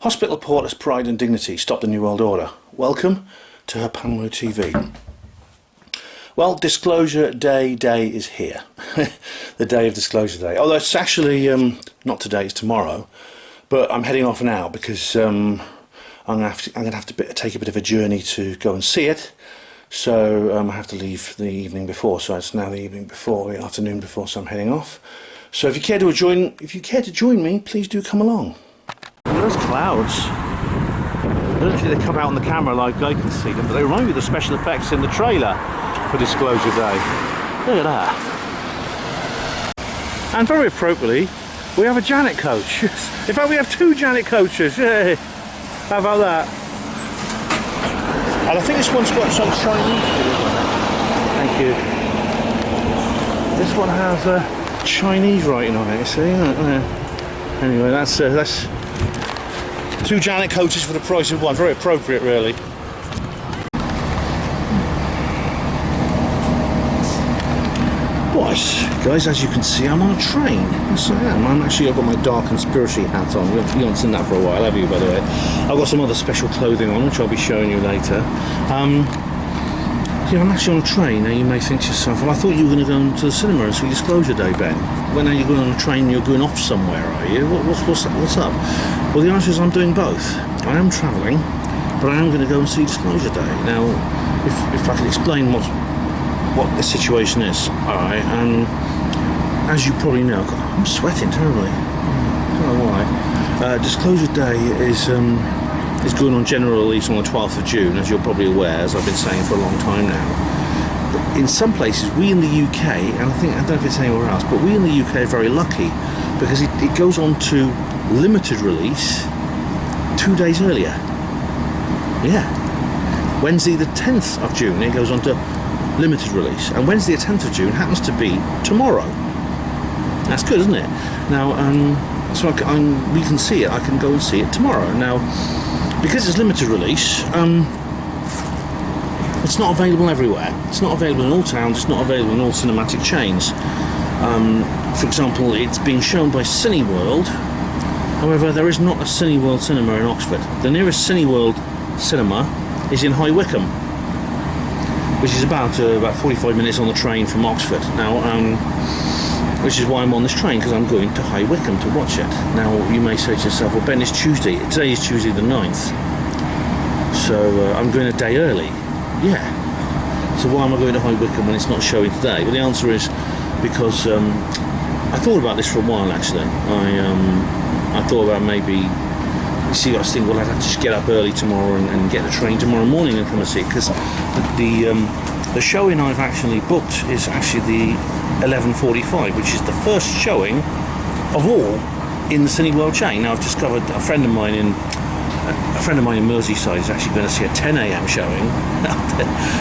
Hospital porter's pride and dignity stop the New World Order. Welcome to her Panel TV. Well, Disclosure Day is here. The day of Disclosure Day. Although it's actually not today, it's tomorrow. But I'm heading off now because I'm going to have to take a bit of a journey to go and see it. So I have to leave the evening before. So it's now the evening before, the afternoon before. So I'm heading off. So if you care to join me, please do come along. Those clouds. I don't think they come out on the camera like I can see them, but they remind me of the special effects in the trailer for Disclosure Day. Look at that. And very appropriately, we have a Janet coach. In fact, we have two Janet coaches. Yay! How about that? And I think this one's got some Chinese. Thank you. This one has Chinese writing on it. You see? Anyway, that's two Janet coaches for the price of one. Very appropriate, really. Right, guys, as you can see, I'm on a train. Yes, I am. I've got my dark conspiracy hat on. You haven't seen that for a while, have you, by the way? I've got some other special clothing on, which I'll be showing you later. Yeah, I'm actually on a train. Now, you may think to yourself, well, I thought you were going to go to the cinema and see Disclosure Day, Ben. When are you going on a train? You're going off somewhere, are you? What's up? Well, the answer is I'm doing both. I am travelling, but I am going to go and see Disclosure Day. Now, if I can explain what the situation is, alright, and as you probably know, God, I'm sweating terribly. I don't know why. Disclosure Day is going on general release on the 12th of June, as you're probably aware, as I've been saying for a long time now. But in some places, we in the UK, and I don't know if it's anywhere else, but we in the UK are very lucky because it goes on to limited release 2 days earlier. Yeah. Wednesday the 10th of June, it goes on to limited release, and Wednesday the 10th of June happens to be tomorrow. That's good, isn't it? Now, so we can see it. I can go and see it tomorrow. Now, because it's limited release, it's not available everywhere. It's not available in all towns. It's not available in all cinematic chains. For example, it's being shown by Cineworld. However, there is not a Cineworld cinema in Oxford. The nearest Cineworld cinema is in High Wycombe, which is about 45 minutes on the train from Oxford. Now, which is why I'm on this train, because I'm going to High Wycombe to watch it. Now, you may say to yourself, well, Ben, it's Tuesday. Today is Tuesday the 9th. So I'm going a day early. Yeah. So why am I going to High Wycombe when it's not showing today? Well, the answer is because I thought about this for a while, actually. I thought about maybe, you see, I was thinking, well, I'd have to just get up early tomorrow and get the train tomorrow morning and come and see it, because the showing I've actually booked is actually the 11:45, which is the first showing of all in the Cineworld chain. Now, I've discovered a friend of mine in Merseyside is actually going to see a 10 AM showing.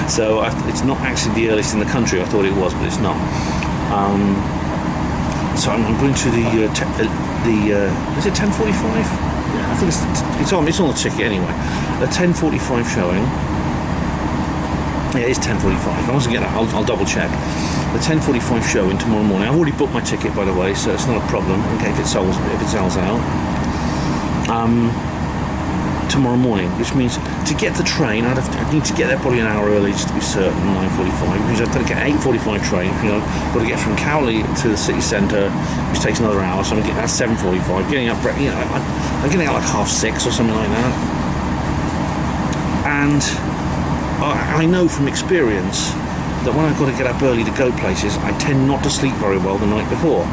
So it's not actually the earliest in the country. I thought it was, but it's not. So I'm going to is it 10:45? Yeah, I think it's on the ticket anyway. The 10:45 showing. Yeah, it's 10:45. I wasn't getting that. I'll double check. The 10:45 showing tomorrow morning. I've already booked my ticket, by the way, so it's not a problem. Okay, if it sells out. Tomorrow morning, which means to get the train, I'd need to get there probably an hour early just to be certain. 9:45. Which I've got to get an 8:45 train. I've got to get from Cowley to the city centre, which takes another hour. So I'm getting at 7:45. Getting up, I'm getting out like 6:30 or something like that. And I know from experience that when I've got to get up early to go places, I tend not to sleep very well the night before.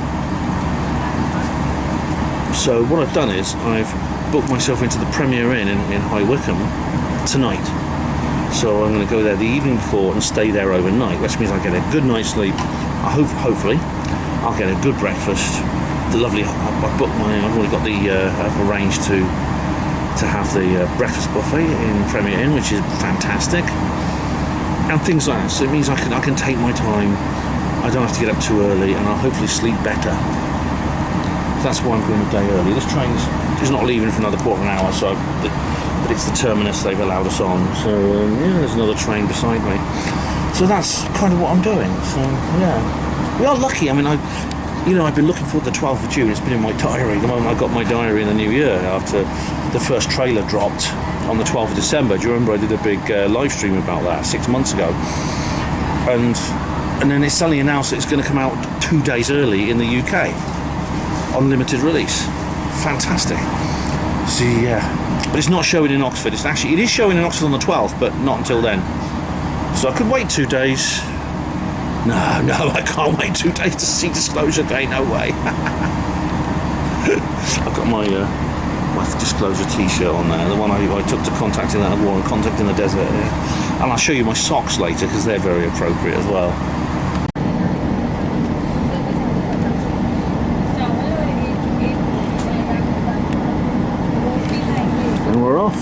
So what I've done is I've booked myself into the Premier Inn in High Wycombe tonight. So I'm going to go there the evening before and stay there overnight, which means I'll get a good night's sleep. Hopefully I'll get a good breakfast. I've already got I've arranged to have the breakfast buffet in Premier Inn, which is fantastic, and things like that. So it means I can take my time. I don't have to get up too early, and I'll hopefully sleep better. That's why I'm going a day early. This train is not leaving for another quarter of an hour, but it's the terminus they've allowed us on. So yeah, there's another train beside me. So that's kind of what I'm doing. So yeah, we are lucky. I mean, you know, I've been looking forward to the 12th of June. It's been in my diary. The moment I got my diary in the new year, after the first trailer dropped on the 12th of December. Do you remember I did a big live stream about that 6 months ago? And then it's suddenly announced that it's going to come out 2 days early in the UK on limited release. Fantastic. So yeah, but it's not showing in Oxford. It is showing in Oxford on the 12th, but not until then. So I could wait 2 days. No, I can't wait 2 days to see Disclosure Day. No way. I've got my Disclosure t-shirt on there, the one I took to Contacting that war and Contact in the Desert. Yeah. And I'll show you my socks later because they're very appropriate as well. And we're off.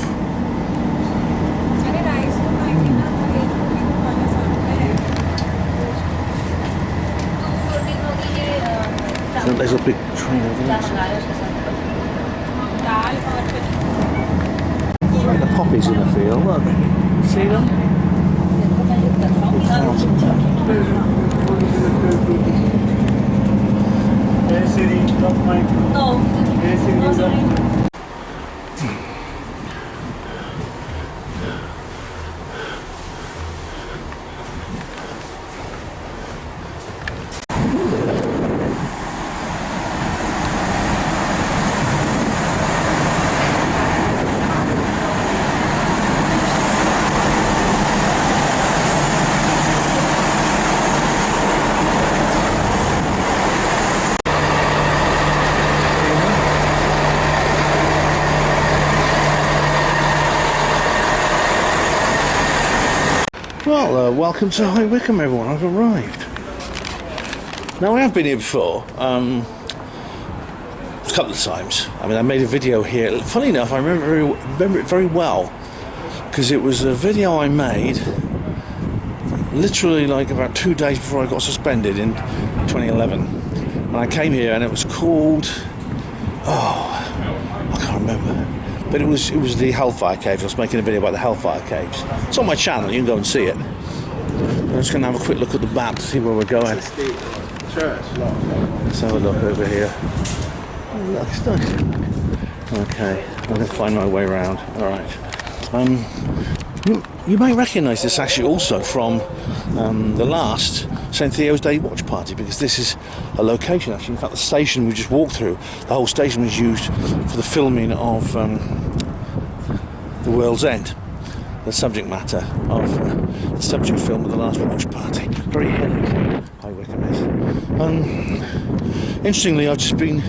So there's a big train over there. Like the poppies in the field, look. See them? Well, welcome to High Wycombe, everyone. I've arrived. Now, I have been here before, a couple of times. I mean, I made a video here. Funny enough, I remember it very well, because it was a video I made literally like about 2 days before I got suspended in 2011. And I came here, and it was called... I can't remember. But it was the Hellfire Caves. I was making a video about the Hellfire Caves. It's on my channel, you can go and see it. I'm just going to have a quick look at the map to see where we're going. Let's have a look over here. Oh, look, it's nice. Okay, I'm going to find my way around. Alright. You may recognise this actually also from the last St. Theo's Day watch party, because this is a location actually. In fact, the station we just walked through, the whole station was used for the filming of The World's End, the subject matter of the subject film of the last watch party. Very hilly, High Wycombe is. Interestingly, I've just been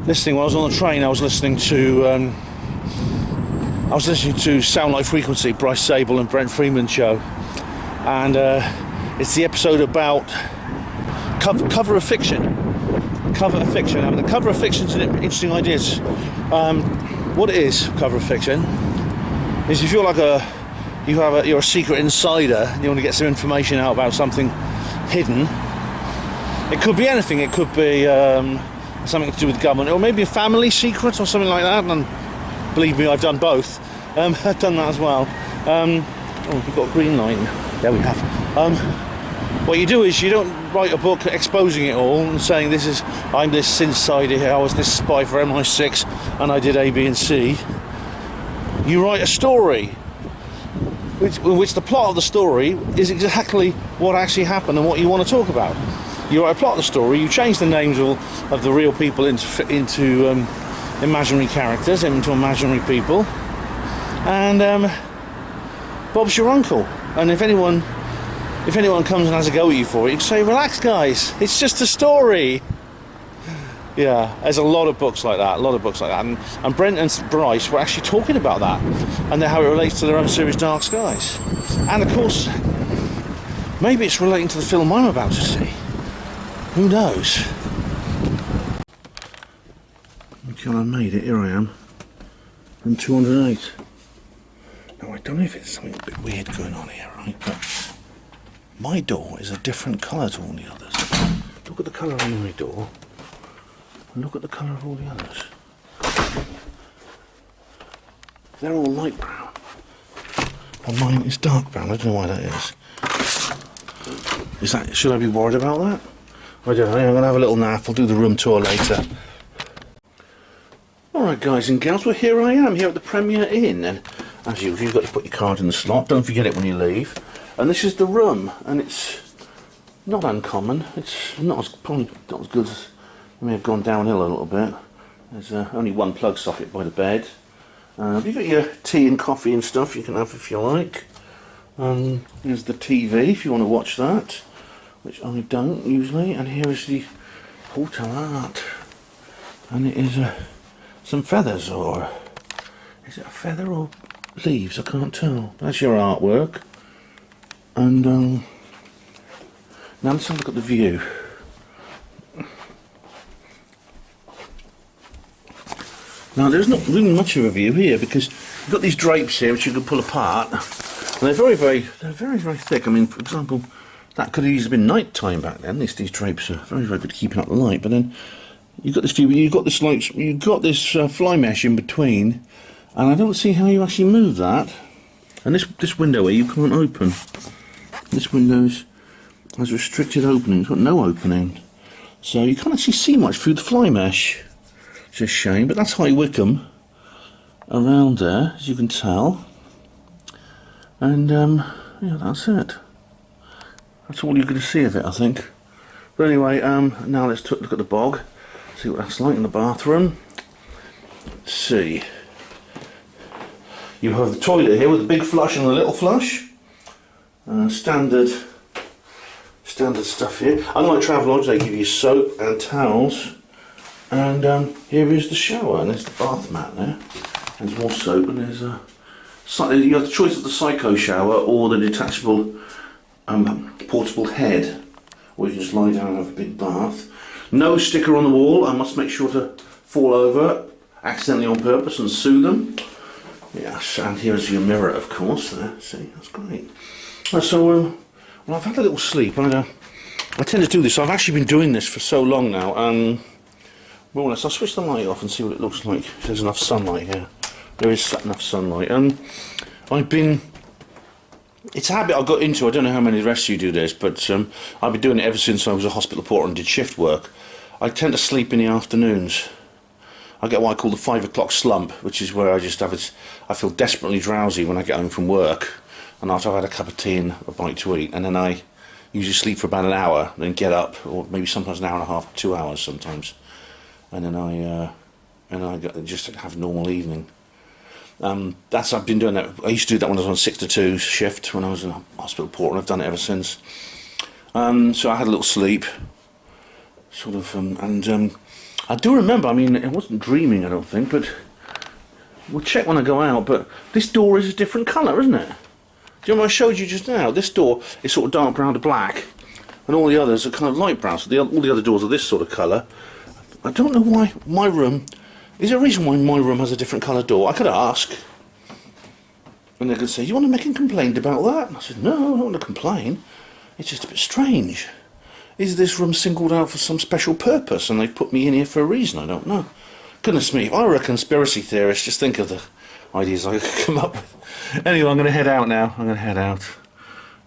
listening, while I was on the train, I was listening to Sound Like Frequency, Bryce Sable and Brent Freeman show, and it's the episode about cover of fiction. Cover of fiction. I mean, the cover of fiction is an interesting idea. What it is, cover of fiction, is if you're like you're a secret insider, and you want to get some information out about something hidden. It could be anything. It could be something to do with government, or maybe a family secret or something like that. And believe me, I've done both. I've done that as well. We've got a green line. There we have. What you do is you don't write a book exposing it all and saying I'm this insider here, I was this spy for MI6 and I did A, B and C. You write a story in which the plot of the story is exactly what actually happened and what you want to talk about. You write a plot of the story, you change the names of the real people into imaginary characters, into imaginary people, and Bob's your uncle. And if anyone comes and has a go at you for it, you can say, relax guys, it's just a story. Yeah, there's a lot of books like that, and Brent and Bryce were actually talking about that, and how it relates to their own series Dark Skies. And of course, maybe it's relating to the film I'm about to see. Who knows? Okay, I made it, here I am. I'm 208. Now I don't know if it's something a bit weird going on here, right? But my door is a different colour to all the others. Look at the colour on my door. And look at the colour of all the others. They're all light brown. And mine is dark brown. I don't know why that is. Should I be worried about that? I don't know, I'm going to have a little nap. I'll do the room tour later. Alright guys and gals, well here I am, here at the Premier Inn, and as usual you've got to put your card in the slot, don't forget it when you leave. And this is the room, and it's not uncommon, it's not as, probably not as good as, it may have gone downhill a little bit. There's only one plug socket by the bed. You've got your tea and coffee and stuff you can have if you like. Here's the TV if you want to watch that, which I don't usually, and here is the portal art, and it is some feathers, or is it a feather or leaves? I can't tell. That's your artwork. And now let's have a look at the view. Now there's not really much of a view here because you've got these drapes here which you can pull apart, and they're very thick. I mean, for example, that could have easily been night time back then. These drapes are very good at keeping out the light, but then you've got this view, you've got this fly mesh in between, and I don't see how you actually move that. And this window here you can't open. This window has restricted opening, it's got no opening. So you can't actually see much through the fly mesh. It's a shame, but that's High Wycombe around there, as you can tell. And yeah, that's it. That's all you're going to see of it, I think. But anyway, now let's look at the bog. See what that's like in the bathroom. Let's see. You have the toilet here with the big flush and the little flush. Standard stuff here. Unlike Travelodge, they give you soap and towels. And here is the shower, and there's the bath mat there. There's more soap, and there's a. You have the choice of the Psycho shower or the detachable portable head, or you can just lie down and have a big bath. No sticker on the wall. I must make sure to fall over accidentally on purpose and sue them. Yes, and here's your mirror, of course. There, see, that's great. So, well, I've had a little sleep. I tend to do this. I've actually been doing this for so long now. Well, I'll switch the light off and see what it looks like. If there's enough sunlight here. There is enough sunlight. It's a habit I got into. I don't know how many of the rest of you do this, but I've been doing it ever since I was a hospital porter and did shift work. I tend to sleep in the afternoons. I get what I call the 5 o'clock slump, which is where I just have it. I feel desperately drowsy when I get home from work, and after I've had a cup of tea and a bite to eat, and then I usually sleep for about an hour, then get up, or maybe sometimes an hour and a half, 2 hours sometimes, and then I just have a normal evening. I've been doing that. I used to do that when I was on 6 to 2 shift when I was in a hospital porter, and I've done it ever since. So I had a little sleep, sort of, I do remember, I mean, I wasn't dreaming, I don't think, but we'll check when I go out, but this door is a different colour, isn't it? Do you remember I showed you just now? This door is sort of dark brown to black, and all the others are kind of light brown, so all the other doors are this sort of colour. I don't know why my room... Is there a reason why my room has a different colour door? I could ask. And they could say, you want to make a complaint about that? And I said, no, I don't want to complain. It's just a bit strange. Is this room singled out for some special purpose and they've put me in here for a reason? I don't know. Goodness me, if I were a conspiracy theorist, just think of the ideas I could come up with. Anyway, I'm going to head out now. I'm going to head out.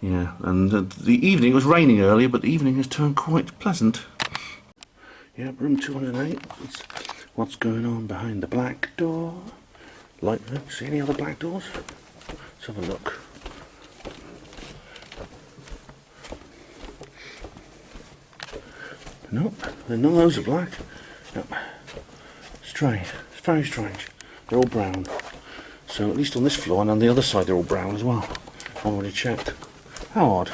Yeah, and the evening, it was raining earlier, but the evening has turned quite pleasant. Yeah, room 208. What's going on behind the black door? Like that? See any other black doors? Let's have a look. Nope, none of those are black. Nope. Strange. It's very strange. They're all brown. So at least on this floor and on the other side they're all brown as well. I've already checked. How odd.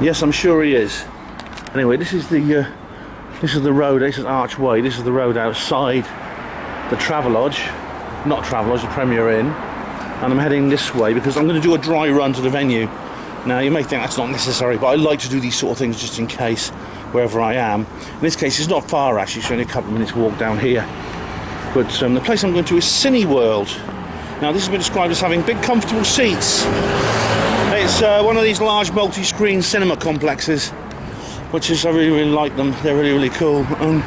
Yes, I'm sure he is. Anyway, this is the road. This is Archway. This is the road outside the Travelodge, not Travelodge, the Premier Inn. And I'm heading this way because I'm going to do a dry run to the venue. Now you may think that's not necessary, but I like to do these sort of things just in case, wherever I am. In this case, it's not far actually. It's only a couple of minutes walk down here. But the place I'm going to is Cineworld. Now this has been described as having big, comfortable seats. It's one of these large multi-screen cinema complexes, which is, I really, really like them. They're really, really cool. Funny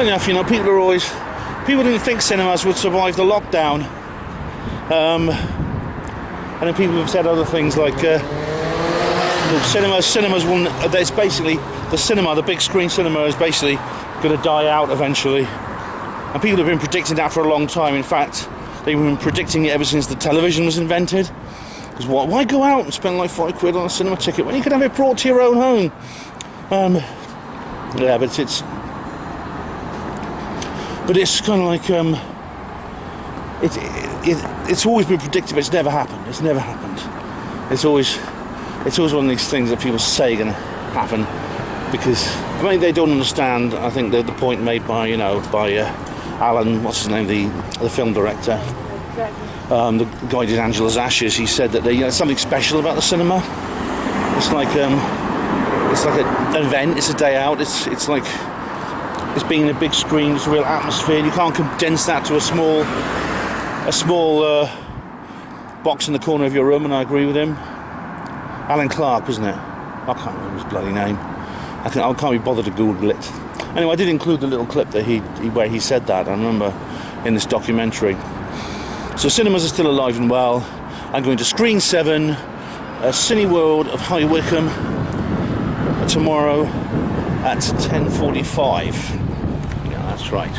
enough, you know, people didn't think cinemas would survive the lockdown. And then people have said other things like, Cinemas will. There's basically the cinema, the big screen cinema, is basically going to die out eventually, and people have been predicting that for a long time. In fact, they've been predicting it ever since the television was invented. Because why go out and spend like £5 on a cinema ticket when you can have it brought to your own home? Yeah, but it's kind of like it's always been predicted, but it's never happened. It's never happened. It's always one of these things that people say are going to happen, because I mean they don't understand. I think the point made by Alan, what's his name, the film director, the guy who did Angela's Ashes. He said that there's something special about the cinema. It's like an event. It's a day out. It's like it's being in a big screen. It's a real atmosphere. You can't condense that to a small box in the corner of your room. And I agree with him. Alan Clark, wasn't it? I can't remember his bloody name. I can't be bothered to Google it. Anyway, I did include the little clip that where he said that. I remember in this documentary. So cinemas are still alive and well. I'm going to Screen 7, Cineworld of High Wycombe, tomorrow at 10:45. Yeah, that's right.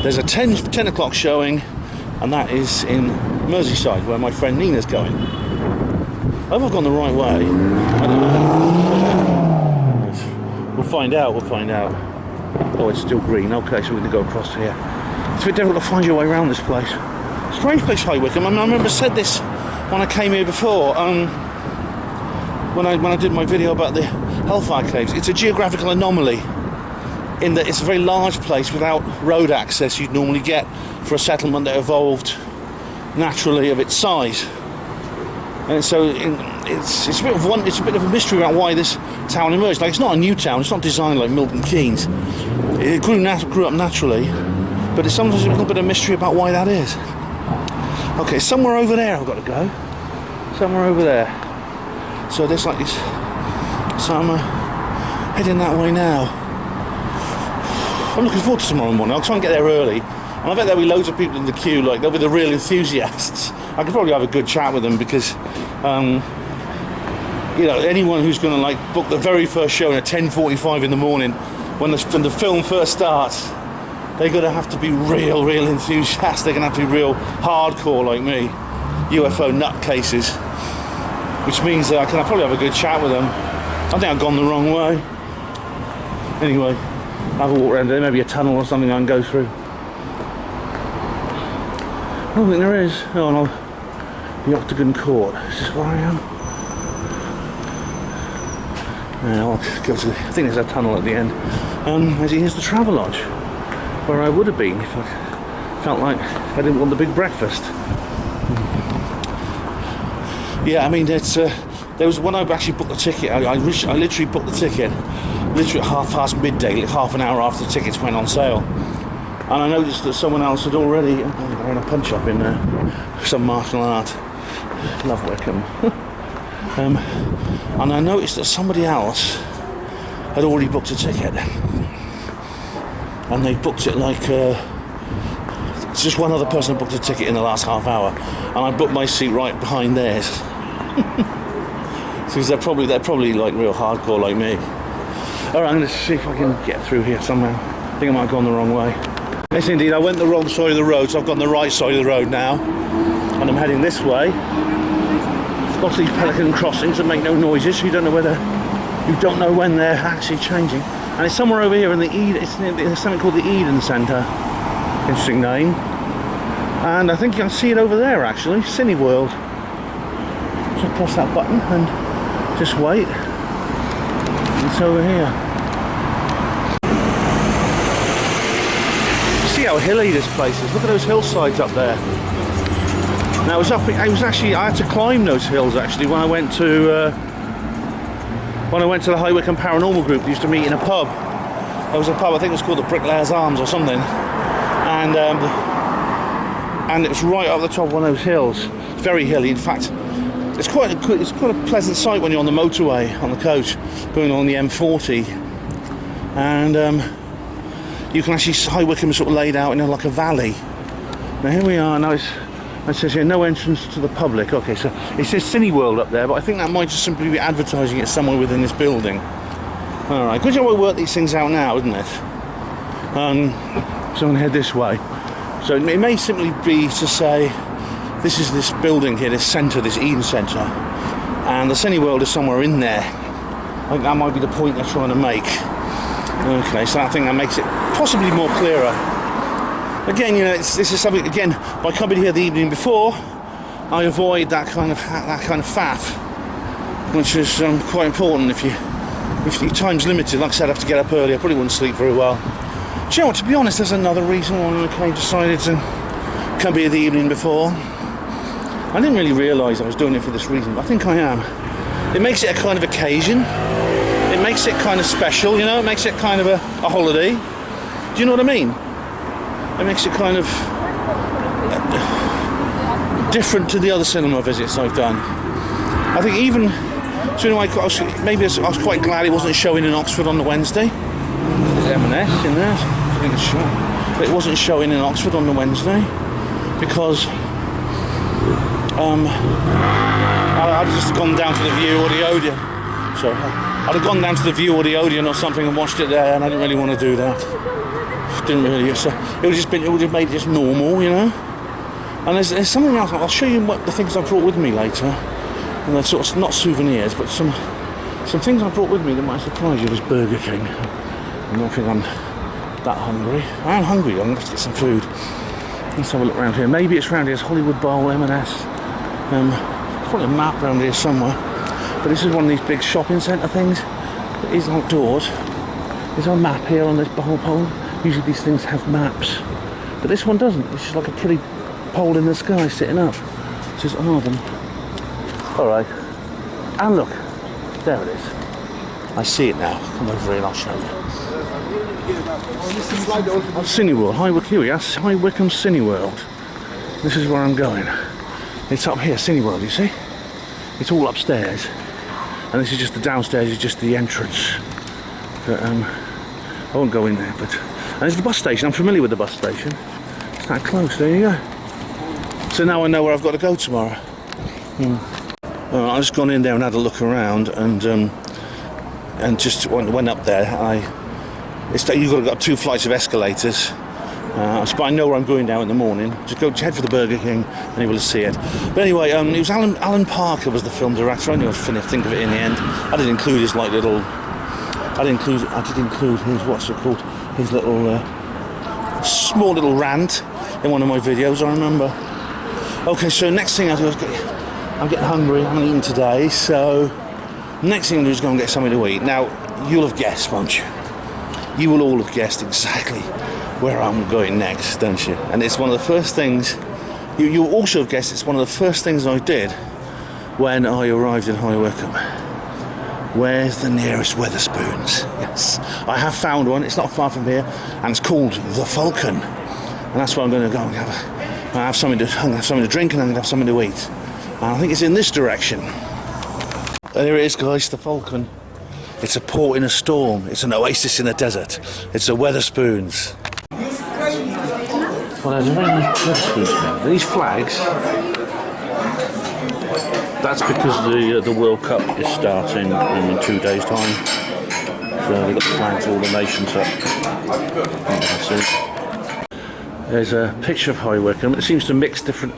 There's a 10 o'clock showing, and that is in Merseyside, where my friend Nina's going. I hope I've gone the right way. I don't know. We'll find out. Oh, it's still green. Okay, so we're going to go across here. It's a bit difficult to find your way around this place. Strange place, High Wycombe. I mean, I remember I said this when I came here before. When I did my video about the Hellfire Caves. It's a geographical anomaly in that it's a very large place without road access you'd normally get for a settlement that evolved naturally of its size. And so it's a bit of a mystery about why this town emerged. Like, it's not a new town. It's not designed like Milton Keynes. It grew up naturally, but it's sometimes a little bit of mystery about why that is. Okay, somewhere over there I've got to go. Somewhere over there. So there's like this. So I'm heading that way now. I'm looking forward to tomorrow morning. I'll try and get there early. And I bet there'll be loads of people in the queue. Like, they'll be the real enthusiasts. I could probably have a good chat with them because, anyone who's going to like book the very first show at 10:45 in the morning when the film first starts, they're going to have to be real enthusiasts. They're going to have to be real hardcore like me, UFO nutcases, which means that I can probably have a good chat with them. I think I've gone the wrong way. Anyway, I'll have a walk around there, maybe a tunnel or something I can go through. I don't think there is. Oh no, the Octagon Court. Is this where I am? Yeah, I'll go to. I think there's a tunnel at the end. Here's the Travelodge, where I would have been if I felt like I didn't want the big breakfast. Yeah, I mean, there was when I actually booked the ticket. I literally booked the ticket, literally at midday, like half an hour after the tickets went on sale. And I noticed that someone else had already. They're in a punch up in there, some martial art. Love Wycombe. And I noticed that somebody else had already booked a ticket, and they booked it like just one other person booked a ticket in the last half hour, and I booked my seat right behind theirs. Because they're probably like real hardcore like me. Alright, I'm going to see if I can get through here somehow. I think I might have gone the wrong way. Yes, indeed, I went the wrong side of the road, so I've gone the right side of the road now, and I'm heading this way. Lots of these pelican crossings that make no noises, so you don't know when they're actually changing. And it's somewhere over here in the Eden. It's something called the Eden Centre. Interesting name. And I think you can see it over there actually, Cineworld. Just press that button and just wait. It's over here. See how hilly this place is. Look at those hillsides up there. Now I had to climb those hills actually when I went to the High Wycombe Paranormal Group. They used to meet in a pub. There was a pub, I think it was called the Bricklayer's Arms or something, and it was right up the top of one of those hills. It's very hilly. In fact, it's quite a pleasant sight when you're on the motorway on the coach going on the M40, and you can actually High Wycombe sort of laid out in like a valley. Now here we are. Now It says here, no entrance to the public. Okay, so it says Cineworld up there, but I think that might just simply be advertising it somewhere within this building. Alright, good job we work these things out now, isn't it? So I'm going to head this way. So it may simply be to say, this is this building here, this centre, this Eden Centre, and the Cineworld is somewhere in there. I think that might be the point they're trying to make. Okay, so I think that makes it possibly more clearer. Again, you know, this is something, again, by coming here the evening before, I avoid that kind of faff, which is quite important. If your time's limited, like I said, I have to get up early, I probably wouldn't sleep very well. Do you know what, to be honest, there's another reason why I decided to come here the evening before. I didn't really realise I was doing it for this reason, but I think I am. It makes it a kind of occasion. It makes it kind of special, you know, it makes it kind of a holiday. Do you know what I mean? It makes it kind of different to the other cinema visits I've done. I think even, so you know, I was quite glad it wasn't showing in Oxford on the Wednesday. There's M&S in there, I think it's showing. But it wasn't showing in Oxford on the Wednesday because I'd just gone down to the View or the Odeon. So I'd have gone down to the View or the Odeon or something and watched it there, and I didn't really want to do that. Didn't really. So it would have made it just normal, you know. And there's something else. I'll show you what the things I brought with me later, and they're sort of not souvenirs, but some things I brought with me that might surprise you. There's Burger King. I don't think I'm that hungry. I am hungry. I'm going to have to get some food. Let's have a look around here. Maybe it's around here. It's Hollywood Bowl, M&S. There's probably a map around here somewhere. But this is one of these big shopping centre things. It is outdoors. There's a map here on this bowl pole. Usually these things have maps, but this one doesn't. It's just like a pretty pole in the sky sitting up. It says Arden. Alright. And look, there it is. I see it now. Come over here and I'll show you. Cineworld, High Wycombe. Yes, High Wycombe Cineworld. This is where I'm going. It's up here, Cineworld, you see? It's all upstairs. And this is just the downstairs, is just the entrance. But, I won't go in there, but... And there's the bus station. I'm familiar with the bus station. It's that close, there you go. So now I know where I've got to go tomorrow. I've just gone in there and had a look around and just went up there. You've got to go up 2 flights of escalators. So I know where I'm going now in the morning. Just head for the Burger King and you will see it. But anyway, it was Alan Parker was the film director. I knew I'd think of it in the end. I did include his like little... I did include his, what's it called? His little, small little rant in one of my videos, I remember. Okay, so next thing I do is I'm getting hungry, I haven't eaten today, so next thing I do is go and get something to eat. Now, you'll have guessed, won't you? You will all have guessed exactly where I'm going next, don't you? And it's one of the first things, you'll also have guessed it's one of the first things I did when I arrived in High Wycombe. Where's the nearest Wetherspoons? Yes, I have found one. It's not far from here, and it's called the Falcon. And that's where I'm going to go and have something to drink, and I'm going to have something to eat. And I think it's in this direction. There it is, guys, the Falcon. It's a port in a storm. It's an oasis in the desert. It's the Wetherspoons. Well, there's a very nice Wetherspoons now. These flags. That's because the World Cup is starting in 2 days' time. So they've got the flags of all the nations up. There's a picture of High Wycombe. It seems to mix different...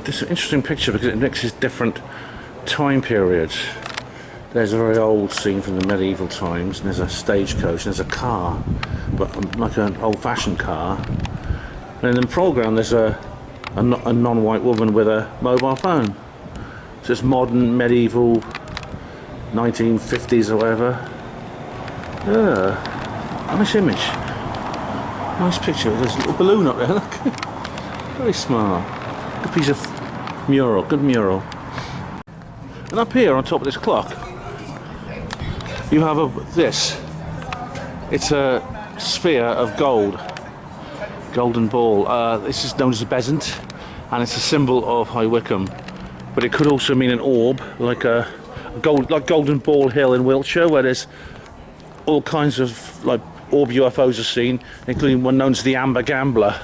This is an interesting picture because it mixes different time periods. There's a very old scene from the medieval times, and there's a stagecoach, and there's a car, but like an old-fashioned car. And in the foreground there's a non-white woman with a mobile phone. So it's modern, medieval, 1950s or whatever. Yeah, nice image. Nice picture. There's a little balloon up there, look. Very smart. Good piece of mural, good mural. And up here on top of this clock, you have this. It's a sphere of gold. Golden ball. This is known as a bezant, and it's a symbol of High Wycombe. But it could also mean an orb, like Golden Ball Hill in Wiltshire, where there's all kinds of like orb UFOs are seen, including one known as the Amber Gambler.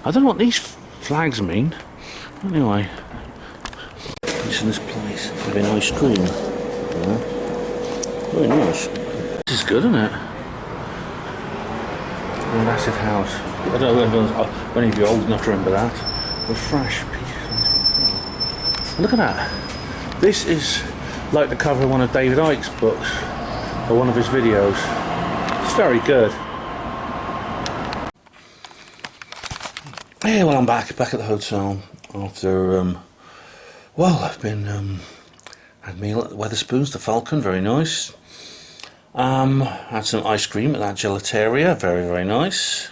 I don't know what these flags mean. Anyway, it's in this place. Having ice cream. Yeah. Very nice. This is good, isn't it? A massive house. I don't know if any of you are old enough to remember that. With fresh pieces. Look at that. This is like the cover of one of David Icke's books, or one of his videos. It's very good. Yeah, well, I'm back at the hotel after, well, I've been, had a meal at the Wetherspoons, the Falcon, very nice. Had some ice cream at that gelateria, very, very nice.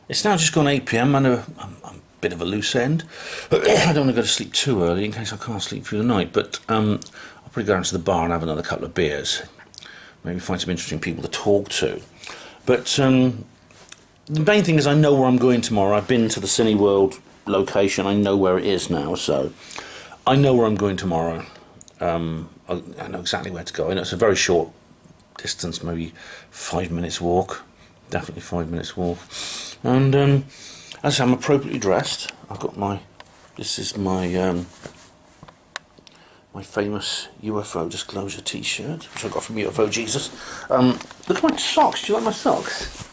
It's now just gone 8 PM, and I'm a bit of a loose end. I don't want to go to sleep too early in case I can't sleep through the night, but I'll probably go down to the bar and have another couple of beers. Maybe find some interesting people to talk to. But the main thing is I know where I'm going tomorrow. I've been to the Cineworld location. I know where it is now, so I know where I'm going tomorrow. I know exactly where to go. I know it's a very short distance, maybe 5 minutes walk. Definitely 5 minutes walk. And as I say, I'm appropriately dressed. I've got this is my my famous UFO disclosure t-shirt, which I got from UFO Jesus. Look at my socks. Do you like my socks?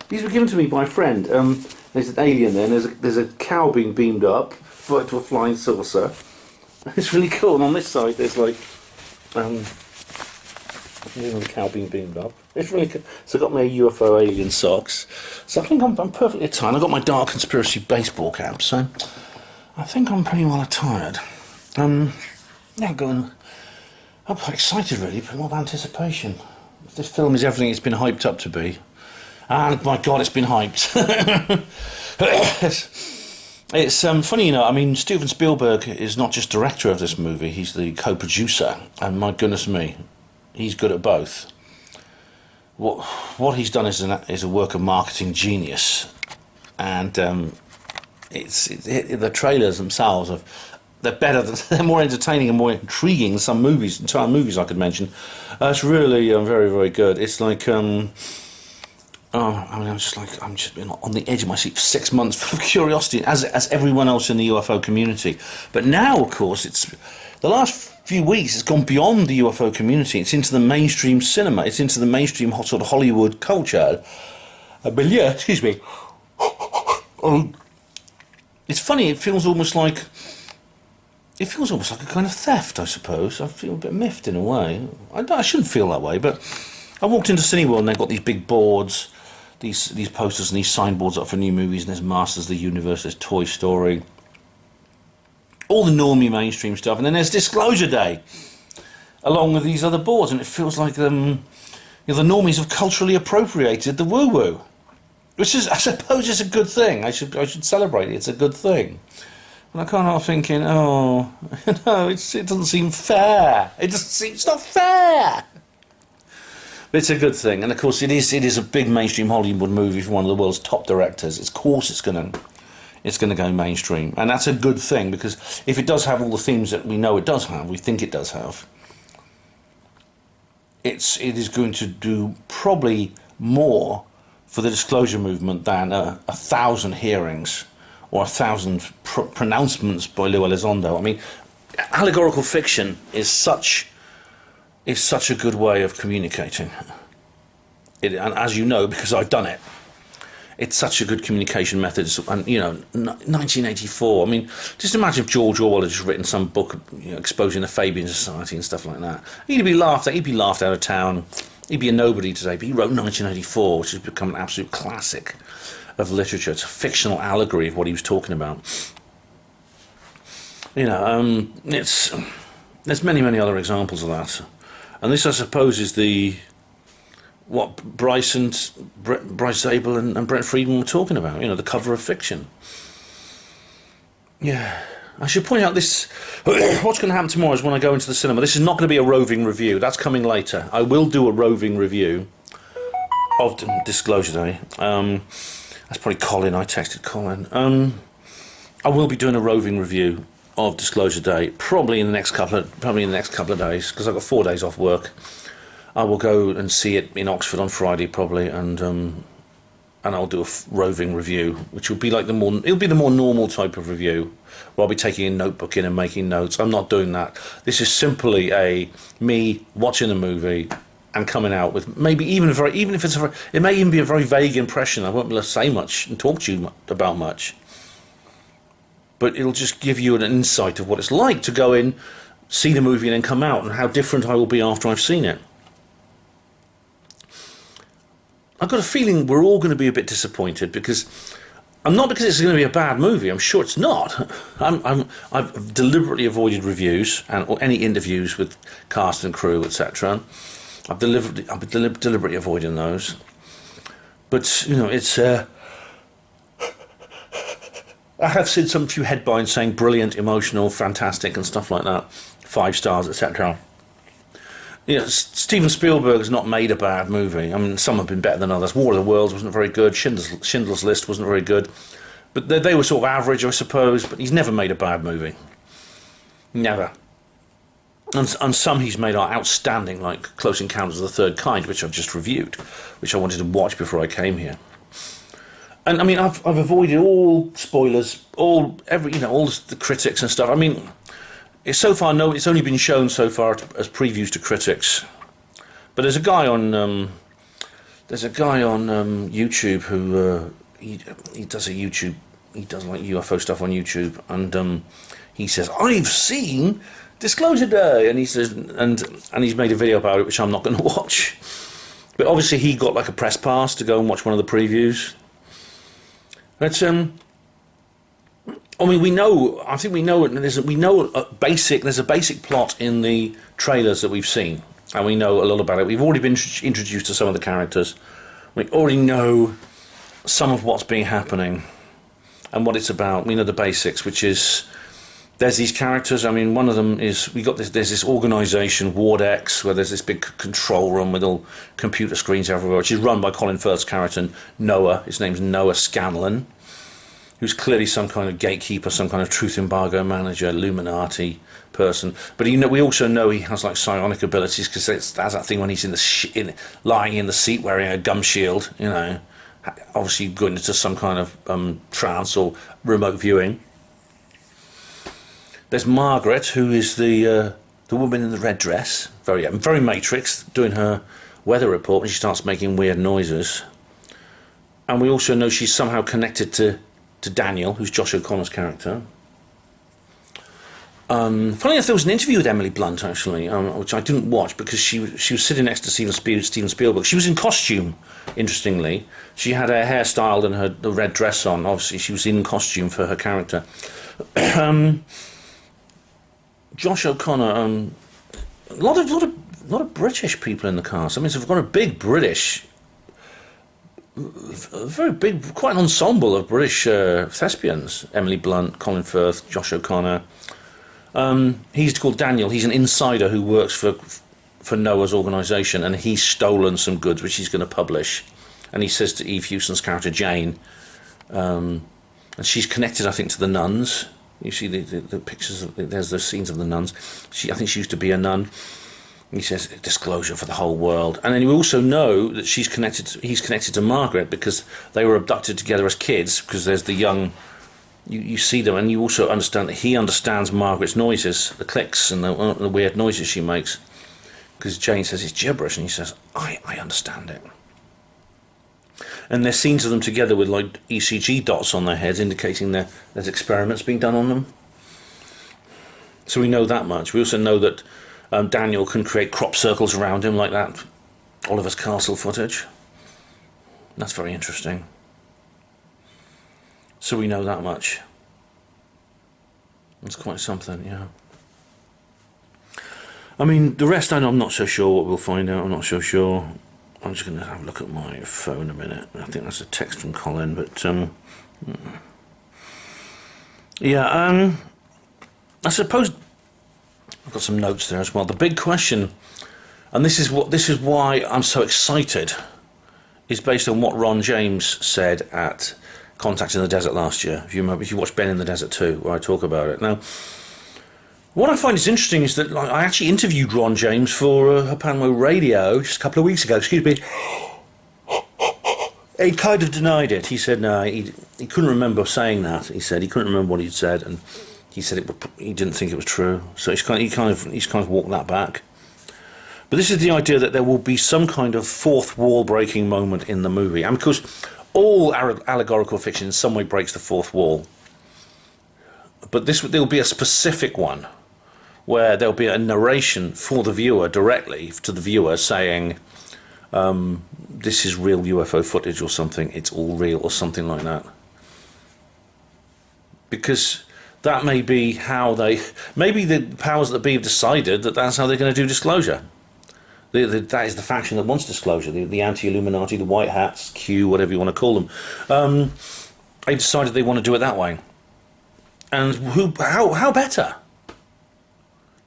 These were given to me by a friend. There's an alien there, and there's a cow being beamed up to a flying saucer. It's really cool. And on this side, there's like the cow being beamed up. It's really cool. So I got my UFO alien socks. So I think I'm perfectly attired. I got my Dark Conspiracy baseball cap. So I think I'm pretty well attired. Yeah, I'm quite excited really, but a lot of anticipation. If this film is everything it's been hyped up to be, and my God, it's been hyped. It's funny, you know, I mean, Steven Spielberg is not just director of this movie, he's the co-producer, and my goodness me, he's good at both. What he's done is a work of marketing genius, and the trailers themselves they're more entertaining and more intriguing than some entire movies I could mention. It's really very, very good. It's like I mean, I'm just been on the edge of my seat for 6 months full of curiosity, as everyone else in the UFO community. But now, of course, it's the last few weeks. It's gone beyond the UFO community. It's into the mainstream cinema. It's into the mainstream sort of Hollywood culture. But yeah, excuse me. It's funny. It feels almost like a kind of theft, I suppose. I feel a bit miffed in a way. I shouldn't feel that way, but I walked into Cineworld and they've got these big boards, these posters and these signboards up for new movies, and there's Masters of the Universe, there's Toy Story, all the normie mainstream stuff, and then there's Disclosure Day, along with these other boards, and it feels like you know, the normies have culturally appropriated the woo-woo, which is, I suppose, is a good thing. I should celebrate it. It's a good thing. And I can't help thinking, oh, no, it doesn't seem fair. It's not fair. But it's a good thing, and of course it is a big mainstream Hollywood movie from one of the world's top directors. Of course it's gonna go mainstream, and that's a good thing, because if it does have all the themes that we know it does have, we think it does have, it is going to do probably more for the disclosure movement than 1,000 hearings or 1,000 pronouncements by Lou Elizondo. I mean, allegorical fiction is such a good way of communicating. And as you know, because I've done it, it's such a good communication method. And you know, 1984. I mean, just imagine if George Orwell had just written some book, you know, exposing the Fabian Society and stuff like that. He'd be laughed at. He'd be laughed out of town. He'd be a nobody today. But he wrote 1984, which has become an absolute classic of literature. It's a fictional allegory of what he was talking about. You know, there's many other examples of that. And this, I suppose, is what Bryce Zabel and Brett Friedman were talking about. You know, the cover of fiction. Yeah, I should point out this. What's going to happen tomorrow is when I go into the cinema. This is not going to be a roving review. That's coming later. I will do a roving review of Disclosure Day. That's probably Colin. I texted Colin. I will be doing a roving review of Disclosure Day, probably in the next couple of days, because I've got 4 days off work. I will go and see it in Oxford on Friday probably, and and I'll do a roving review, which will be like it'll be the more normal type of review, where I'll be taking a notebook in and making notes. I'm not doing that. This is simply me watching the movie and coming out with maybe even if it's it may even be a very vague impression. I won't be able to say much and talk to you about much, but it'll just give you an insight of what it's like to go in, see the movie, and then come out, and how different I will be after I've seen it. I've got a feeling we're all going to be a bit disappointed, because it's going to be a bad movie. I'm sure it's not. I've deliberately avoided reviews or any interviews with cast and crew, etc. I've deliberately avoiding those. But you know, it's. I have seen some few headlines saying brilliant, emotional, fantastic, and stuff like that. 5 stars, etc. You know, Steven Spielberg has not made a bad movie. I mean, some have been better than others. War of the Worlds wasn't very good. Schindler's List wasn't very good. But they were sort of average, I suppose. But he's never made a bad movie. Never. And some he's made are outstanding, like Close Encounters of the Third Kind, which I've just reviewed, which I wanted to watch before I came here. And I mean, I've avoided all spoilers, all the critics and stuff. I mean, it's only been shown so far as previews to critics. But there's a guy on YouTube who he does like UFO stuff on YouTube, and he says, I've seen Disclosure Day, and he says, and he's made a video about it, which I'm not going to watch. But obviously he got like a press pass to go and watch one of the previews. But I mean, there's a basic plot in the trailers that we've seen, and we know a lot about it. We've already been introduced to some of the characters. We already know some of what's been happening and what it's about. We know the basics, which is there's these characters. I mean, one of them is there's this organisation, Ward X, where there's this big control room with all computer screens everywhere, which is run by Colin Firth's character Noah. His name's Noah Scanlon, who's clearly some kind of gatekeeper, some kind of truth embargo manager, Illuminati person. But we also know he has like psionic abilities, because that's that thing when he's lying in the seat wearing a gum shield, you know, obviously going into some kind of trance or remote viewing. There's Margaret, who is the woman in the red dress, very Matrix, doing her weather report, and she starts making weird noises. And we also know she's somehow connected to Daniel, who's Josh O'Connor's character. Funny enough, there was an interview with Emily Blunt, actually, which I didn't watch because she was sitting next to Steven Spielberg. She was in costume, interestingly. She had her hair styled and the red dress on. Obviously, she was in costume for her character. Josh O'Connor, a lot of British people in the cast. I mean, so we've got a big British, a very big, quite an ensemble of British thespians. Emily Blunt, Colin Firth, Josh O'Connor. He's called Daniel. He's an insider who works for Noah's organisation, and he's stolen some goods which he's going to publish. And he says to Eve Hewson's character Jane, and she's connected, I think, to the nuns. You see the pictures, there's the scenes of the nuns. I think she used to be a nun. He says, disclosure for the whole world. And then you also know that he's connected to Margaret, because they were abducted together as kids, because there's the young, you see them, and you also understand that he understands Margaret's noises, the clicks and the weird noises she makes. Because Jane says it's gibberish, and he says, I understand it. And there's scenes of them together with like ECG dots on their heads, indicating there's experiments being done on them. So we know that much. We also know that Daniel can create crop circles around him, like that Oliver's Castle footage. That's very interesting. So we know that much. It's quite something, yeah. I mean, the rest I'm not so sure what we'll find out. I'm not so sure. I'm just going to have a look at my phone a minute. I think that's a text from Colin, but yeah, I suppose I've got some notes there as well. The big question, and this is why I'm so excited, is based on what Ron James said at Contact in the Desert last year. If you remember, if you watch Ben in the Desert 2, where I talk about it. Now, what I find is interesting is that I actually interviewed Ron James for Hapanmo Radio just a couple of weeks ago. Excuse me. He kind of denied it. He said no, he couldn't remember saying that. He said he couldn't remember what he'd said, and he said he didn't think it was true. So he's kind of walked that back. But this is the idea that there will be some kind of fourth wall breaking moment in the movie, and because all allegorical fiction in some way breaks the fourth wall. But there'll be a specific one where there'll be a narration for the viewer, directly to the viewer, saying, this is real UFO footage or something, it's all real or something like that. Because that may be how maybe the powers that be have decided that that's how they're going to do disclosure. That is the faction that wants disclosure, the anti-Illuminati, the white hats, Q, whatever you want to call them. They decided they want to do it that way. And how better?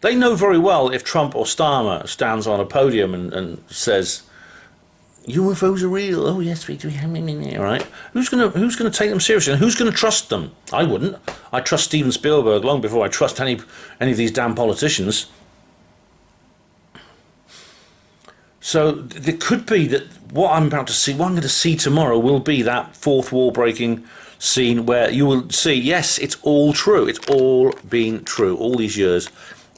They know very well if Trump or Starmer stands on a podium and says, UFOs are real, oh yes we do, right? Who's gonna take them seriously, and who's gonna trust them? I wouldn't. I trust Steven Spielberg long before I trust any of these damn politicians. So there could be that what I'm going to see tomorrow will be that fourth wall breaking scene where you will see, yes, it's all true. It's all been true all these years.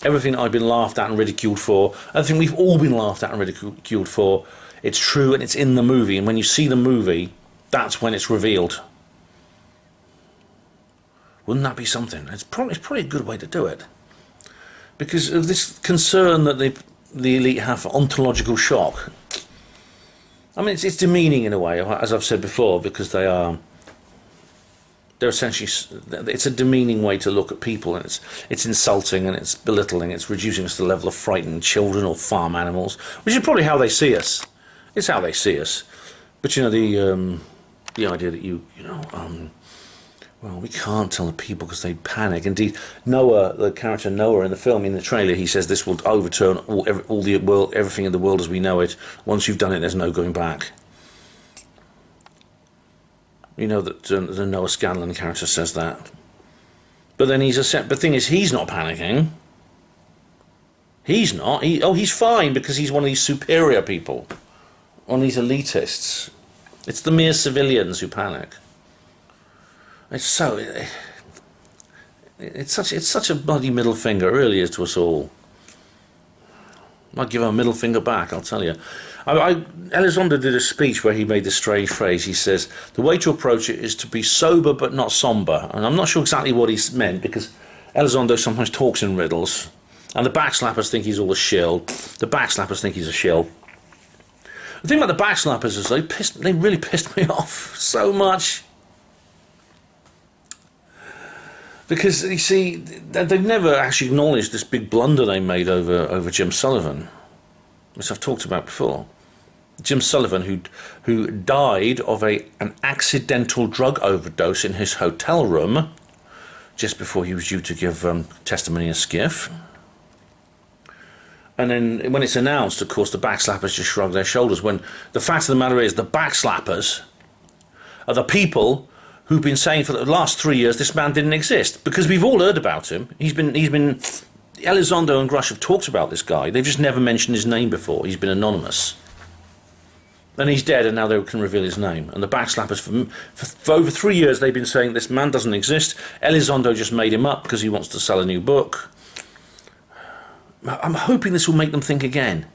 Everything I've been laughed at and ridiculed for, everything we've all been laughed at and ridiculed for, it's true and it's in the movie. And when you see the movie, that's when it's revealed. Wouldn't that be something? It's probably a good way to do it. Because of this concern that the elite have for ontological shock. I mean, it's demeaning in a way, as I've said before, because they're essentially, it's a demeaning way to look at people, and it's insulting and it's belittling. It's reducing us to the level of frightened children or farm animals, which is probably how they see us. It's how they see us. But you know, the idea that well, we can't tell the people because they panic. Indeed, Noah, the character Noah in the film, in the trailer, he says this will overturn everything in the world as we know it. Once you've done it, there's no going back. You know that the Noah Scanlon character says that. But then the thing is, he's not panicking. He's not. He's fine because he's one of these superior people, one of these elitists. It's the mere civilians who panic. It's such a bloody middle finger, it really is, to us all. I'd give him a middle finger back, I'll tell you. Elizondo did a speech where he made this strange phrase. He says, the way to approach it is to be sober but not somber. And I'm not sure exactly what he's meant, because Elizondo sometimes talks in riddles, and the backslappers think he's all a shill. The backslappers think he's a shill. The thing about the backslappers is they really pissed me off so much. Because, you see, they've never actually acknowledged this big blunder they made over Jim Sullivan, which I've talked about before. Jim Sullivan, who died of an accidental drug overdose in his hotel room just before he was due to give testimony in Skiff. And then when it's announced, of course, the backslappers just shrug their shoulders, when the fact of the matter is the backslappers are the people who've been saying for the last 3 years this man didn't exist, because we've all heard about him. He's been Elizondo and Grush have talked about this guy. They've just never mentioned his name before. He's been anonymous. And he's dead, and now they can reveal his name. And the backslappers, for over 3 years, they've been saying this man doesn't exist. Elizondo just made him up because he wants to sell a new book. I'm hoping this will make them think again.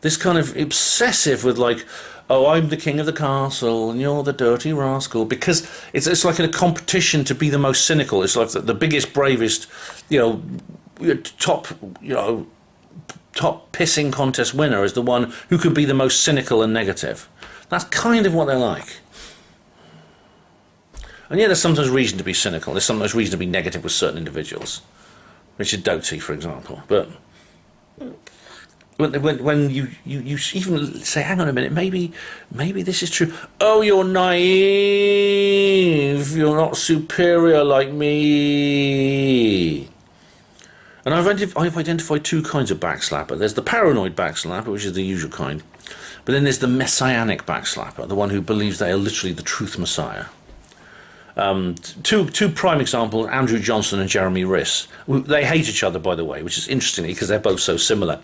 This kind of obsessive with, like, oh, I'm the king of the castle and you're the dirty rascal, because it's like in a competition to be the most cynical. It's like the biggest, bravest, top pissing contest winner is the one who could be the most cynical and negative. That's kind of what they're like. And yeah, there's sometimes reason to be cynical. There's sometimes reason to be negative with certain individuals. Richard Doty, for example. But when you even say, hang on a minute, maybe this is true. Oh, you're naive. You're not superior like me. And I've identified two kinds of backslapper. There's the paranoid backslapper, which is the usual kind. But then there's the messianic backslapper, the one who believes they are literally the truth messiah. Two prime examples, Andrew Johnson and Jeremy Riss. They hate each other, by the way, which is interesting because they're both so similar.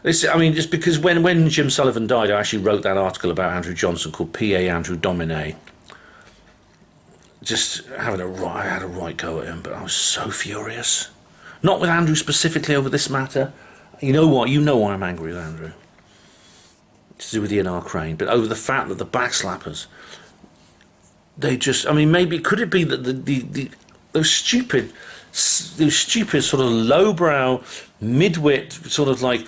I mean, just because when Jim Sullivan died, I actually wrote that article about Andrew Johnson called P.A. Andrew Domine. Just having I had a right go at him, but I was so furious. Not with Andrew specifically over this matter. You know what? You know why I'm angry with Andrew. It's to do with Ian R. Crane, but over the fact that the backslappers, they just, I mean, maybe, could it be that those stupid sort of lowbrow, midwit, sort of like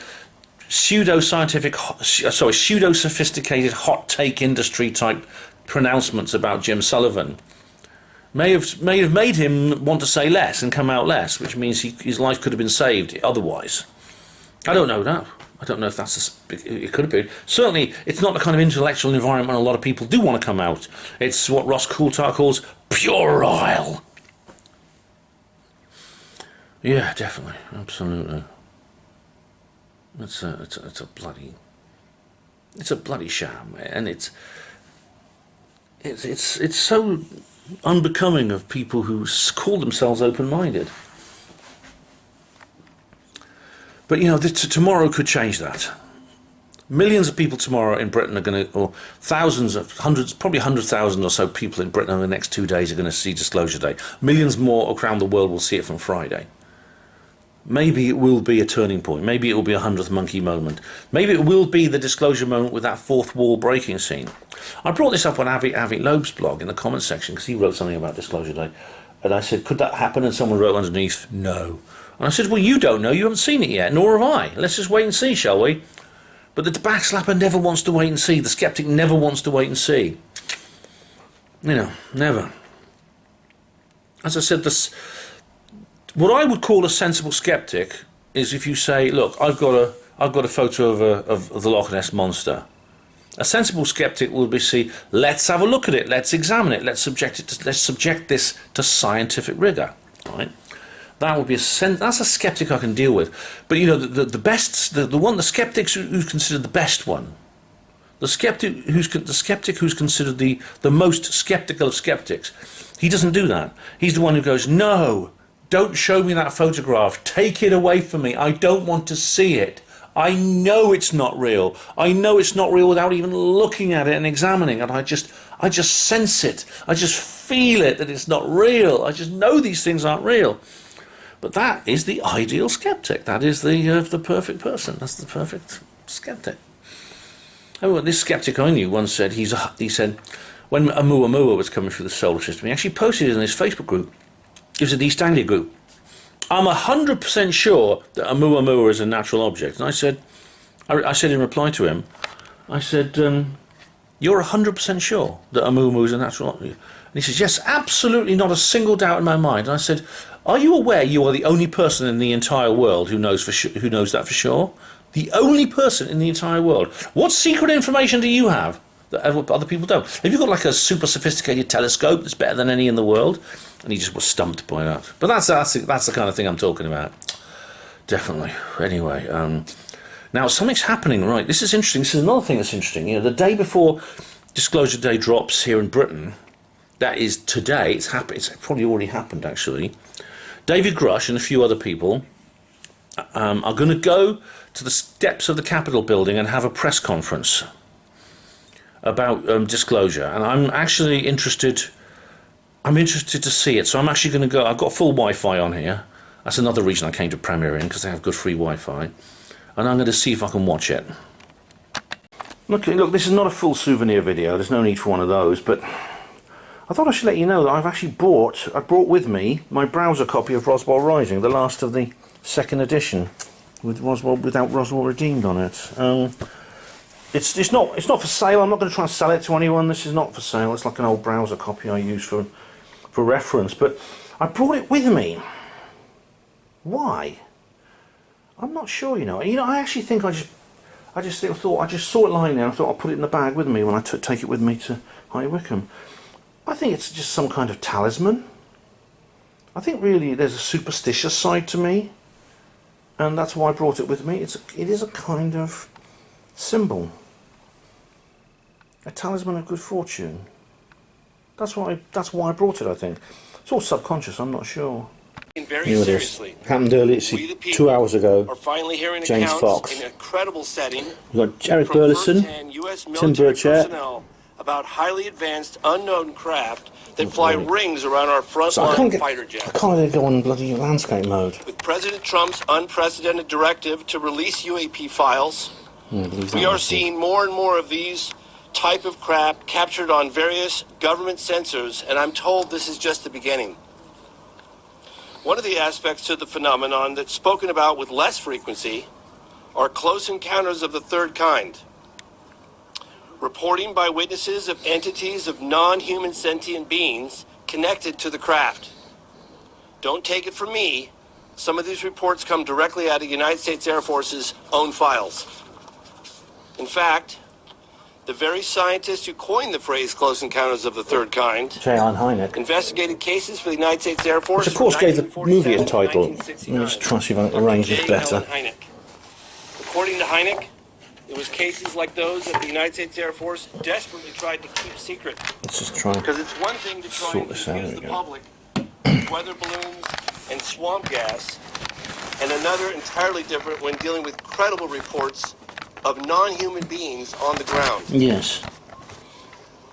pseudo-sophisticated hot take industry type pronouncements about Jim Sullivan may have made him want to say less and come out less, which means his life could have been saved otherwise. I don't know that. I don't know if it could have been. Certainly, it's not the kind of intellectual environment a lot of people do want to come out. It's what Ross Coulthard calls puerile. Yeah, definitely, absolutely. It's a bloody sham, and it's so unbecoming of people who call themselves open-minded. But you know, tomorrow could change that. Millions of people tomorrow in Britain are going to, or probably 100,000 or so people in Britain over the next 2 days are going to see Disclosure Day. Millions more around the world will see it from Friday. Maybe it will be a turning point. Maybe it will be a 100th monkey moment. Maybe it will be the disclosure moment with that fourth wall breaking scene. I brought this up on Avi Loeb's blog in the comments section because he wrote something about Disclosure Day. And I said, could that happen? And someone wrote underneath, no. And I said, well, you don't know. You haven't seen it yet, nor have I. Let's just wait and see, shall we? But the backslapper never wants to wait and see. The skeptic never wants to wait and see. You know, never. As I said, what I would call a sensible skeptic is if you say, look, I've got a photo of the Loch Ness Monster. A sensible skeptic will be let's have a look at it, let's examine it, let's subject this to scientific rigour. Right? That would be that's a skeptic I can deal with. But you know, the skeptic who's considered the best one, the skeptic who's considered the most skeptical of skeptics, he doesn't do that. He's the one who goes, no, don't show me that photograph. Take it away from me. I don't want to see it. I know it's not real. I know it's not real without even looking at it and examining it. I just sense it. I just feel it that it's not real. I just know these things aren't real. But that is the ideal skeptic. That is the perfect person. That's the perfect skeptic. Oh, this skeptic I knew once said, he said, when Oumuamua was coming through the solar system, he actually posted it in his Facebook group. It was an East Anglia group. I'm 100% sure that Oumuamua is a natural object. And I said in reply to him, I said, you're 100% sure that Oumuamua is a natural object? And he says, yes, absolutely not a single doubt in my mind. And I said, are you aware you are the only person in the entire world who knows that for sure? The only person in the entire world. What secret information do you have that other people don't? Have you got like a super sophisticated telescope that's better than any in the world? And he just was stumped by that. But that's the kind of thing I'm talking about. Definitely. Anyway, now something's happening, right? This is interesting. This is another thing that's interesting. You know, the day before Disclosure Day drops here in Britain, that is today, it's probably already happened actually, David Grush and a few other people are going to go to the steps of the Capitol building and have a press conference about disclosure. And I'm actually interested to see it. So I'm actually going to go. I've got full Wi-Fi on here. That's another reason I came to Premiere Inn, because they have good free Wi-Fi. And I'm going to see if I can watch it. Look, this is not a full souvenir video. There's no need for one of those, but I thought I should let you know that I've actually I brought with me my browser copy of Roswell Rising, the last of the second edition, without Roswell redeemed on it. It's not for sale. I'm not going to try and sell it to anyone. This is not for sale. It's like an old browser copy I use for reference. But I brought it with me. Why? I'm not sure. You know. I actually think I just saw it lying there. I thought I'll put it in the bag with me when I take it with me to High Wycombe. I think it's just some kind of talisman. I think really there's a superstitious side to me, and that's why I brought it with me. It is a kind of symbol, a talisman of good fortune. That's why I brought it. I think it's all subconscious. I'm not sure. very Here it is. seriously. Happened earlier, We, the 2 people, hours ago. are finally hearing James accounts Fox. in a credible setting We've got Eric from Burleson, first-hand U.S. Tim military Burchett. personnel about highly advanced, unknown craft that fly rings around our So I frontline can't fighter jets. I can't even go on bloody landscape mode. With President Trump's unprecedented directive to release UAP files, we are seeing more and more of these type of craft captured on various government sensors, and I'm told this is just the beginning. One of the aspects to the phenomenon that's spoken about with less frequency are close encounters of the third kind. Reporting by witnesses of entities of non-human sentient beings connected to the craft. Don't take it from me. Some of these reports come directly out of the United States Air Force's own files. In fact, the very scientists who coined the phrase close encounters of the third kind investigated cases for the United States Air Force. Which of course gave the movie its title. Let me just try to see if I can arrange this better. According to Hynek, it was cases like those that the United States Air Force desperately tried to keep secret. Let's just try Because it's one thing to try and confuse the public with weather balloons and swamp gas, and another entirely different when dealing with credible reports of non-human beings on the ground. Yes.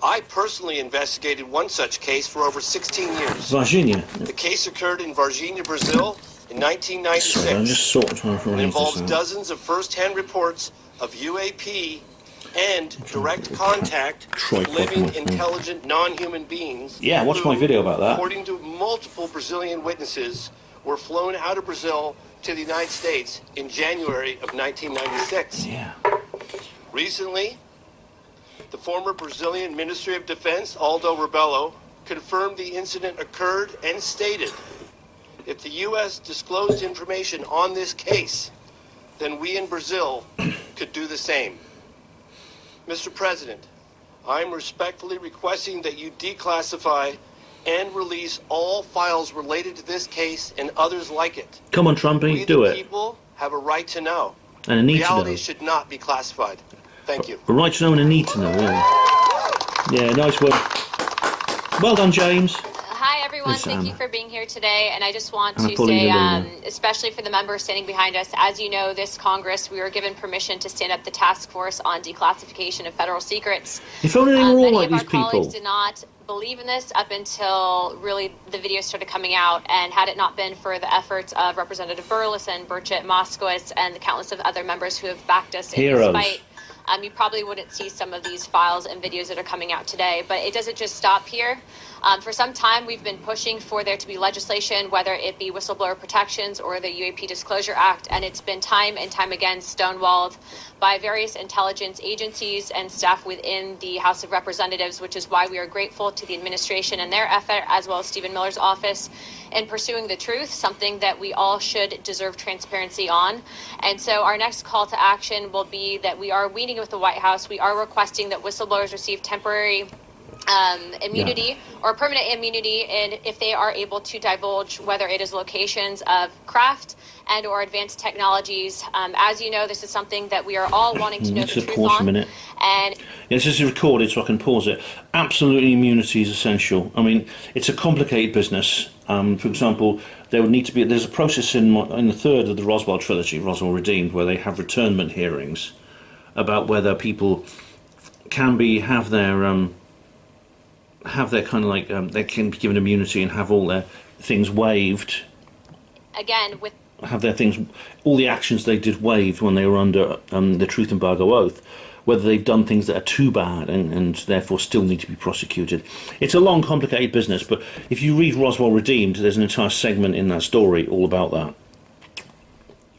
I personally investigated one such case for over 16 years. Virginia. The case occurred in Varginha, Brazil in 1996. Sorry, I'm just sort of trying to It arrange involves this dozens of first-hand reports of UAP and direct contact with living, intelligent, non-human beings. Yeah, watch my video about that. According to multiple Brazilian witnesses, were flown out of Brazil to the United States in January of 1996. Yeah. Recently, the former Brazilian Ministry of Defense, Aldo Rebelo, confirmed the incident occurred and stated, if the U.S. disclosed information on this case, then we in Brazil could do the same. Mr. President, I'm respectfully requesting that you declassify and release all files related to this case and others like it. Come on, Trumpy, do it. People have a right to know. And a need to know. Reality should not be classified. Thank you. A right to know and a need to know, yeah. Yeah, nice work. Well done, James. Hi, everyone. Thank you for being here today. And I just want to say, especially for the members standing behind us, as you know, this Congress, we were given permission to stand up the task force on declassification of federal secrets. If only they were all like many these of our people. colleagues did not believe in this up until really the videos started coming out, and had it not been for the efforts of Representative Burleson, Burchett, Moskowitz, and the countless of other members who have backed us in this fight, you probably wouldn't see some of these files and videos that are coming out today. But it doesn't just stop here. For some time, we've been pushing for there to be legislation, whether it be whistleblower protections or the UAP Disclosure Act, and it's been time and time again stonewalled by various intelligence agencies and staff within the House of Representatives, which is why we are grateful to the administration and their effort, as well as Stephen Miller's office, in pursuing the truth, something that we all should deserve transparency on. And so our next call to action will be that we are meeting with the White House. We are requesting that whistleblowers receive temporary immunity or permanent immunity, and if they are able to divulge whether it is locations of craft and or advanced technologies. As you know, this is something that we are all wanting to know the truth on. And this is recorded so I can pause it. Absolutely, immunity is essential. I mean, it's a complicated business. For example, there would need to be, there's a process in the third of the Roswell trilogy, Roswell Redeemed, where they have returnment hearings about whether people can have their kind of like they can be given immunity and have all their things waived. Again, with have their things, all the actions they did waived when they were under the truth embargo oath, whether they've done things that are too bad and therefore still need to be prosecuted. It's a long, complicated business, but if you read Roswell Redeemed, there's an entire segment in that story all about that.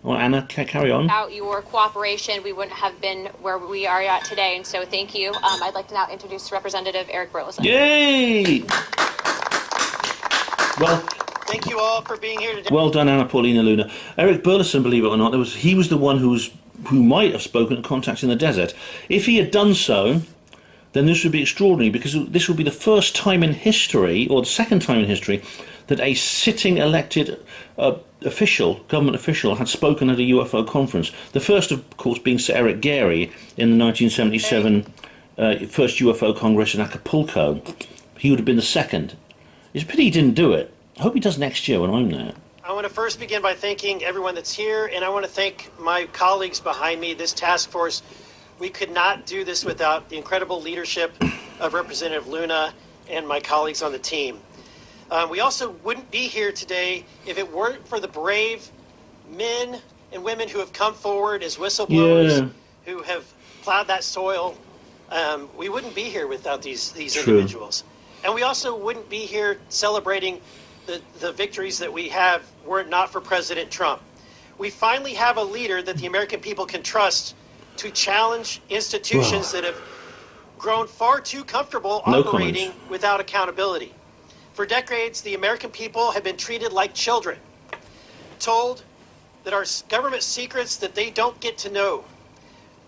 Well, Anna, carry on. Without your cooperation, we wouldn't have been where we are at today, and so thank you. I'd like to now introduce Representative Eric Burleson. Yay! Well, thank you all for being here today. Well done, Anna Paulina Luna. Eric Burleson, believe it or not, he was the one who might have spoken at contacts in the desert. If he had done so, then this would be extraordinary, because this would be the first time in history, or the second time in history, that a sitting elected government official had spoken at a UFO conference. The first, of course, being Sir Eric Gary in the 1977 first UFO Congress in Acapulco. He would have been the second. It's a pity he didn't do it. I hope he does next year when I'm there. I want to first begin by thanking everyone that's here, and I want to thank my colleagues behind me, this task force. We could not do this without the incredible leadership of Representative Luna and my colleagues on the team. We also wouldn't be here today if it weren't for the brave men and women who have come forward as whistleblowers, who have plowed that soil. We wouldn't be here without these individuals. And we also wouldn't be here celebrating the victories that we have were it not for President Trump. We finally have a leader that the American people can trust to challenge institutions that have grown far too comfortable operating without accountability. For decades, the American people have been treated like children, told that our government secrets that they don't get to know.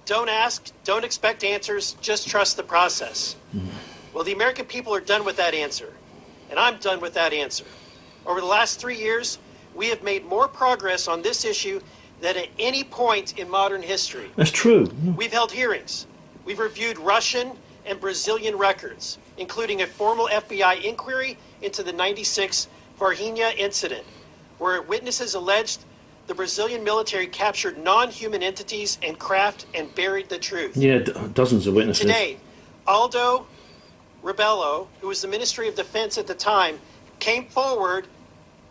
Don't ask, don't expect answers, just trust the process. Well, the American people are done with that answer, and I'm done with that answer. Over the last 3 years, we have made more progress on this issue than at any point in modern history. That's true. We've held hearings. We've reviewed Russian and Brazilian records, including a formal FBI inquiry into the '96 Varginha incident, where witnesses alleged the Brazilian military captured non-human entities and craft and buried the truth. Yeah, dozens of witnesses. Today, Aldo Rebello, who was the Ministry of Defense at the time, came forward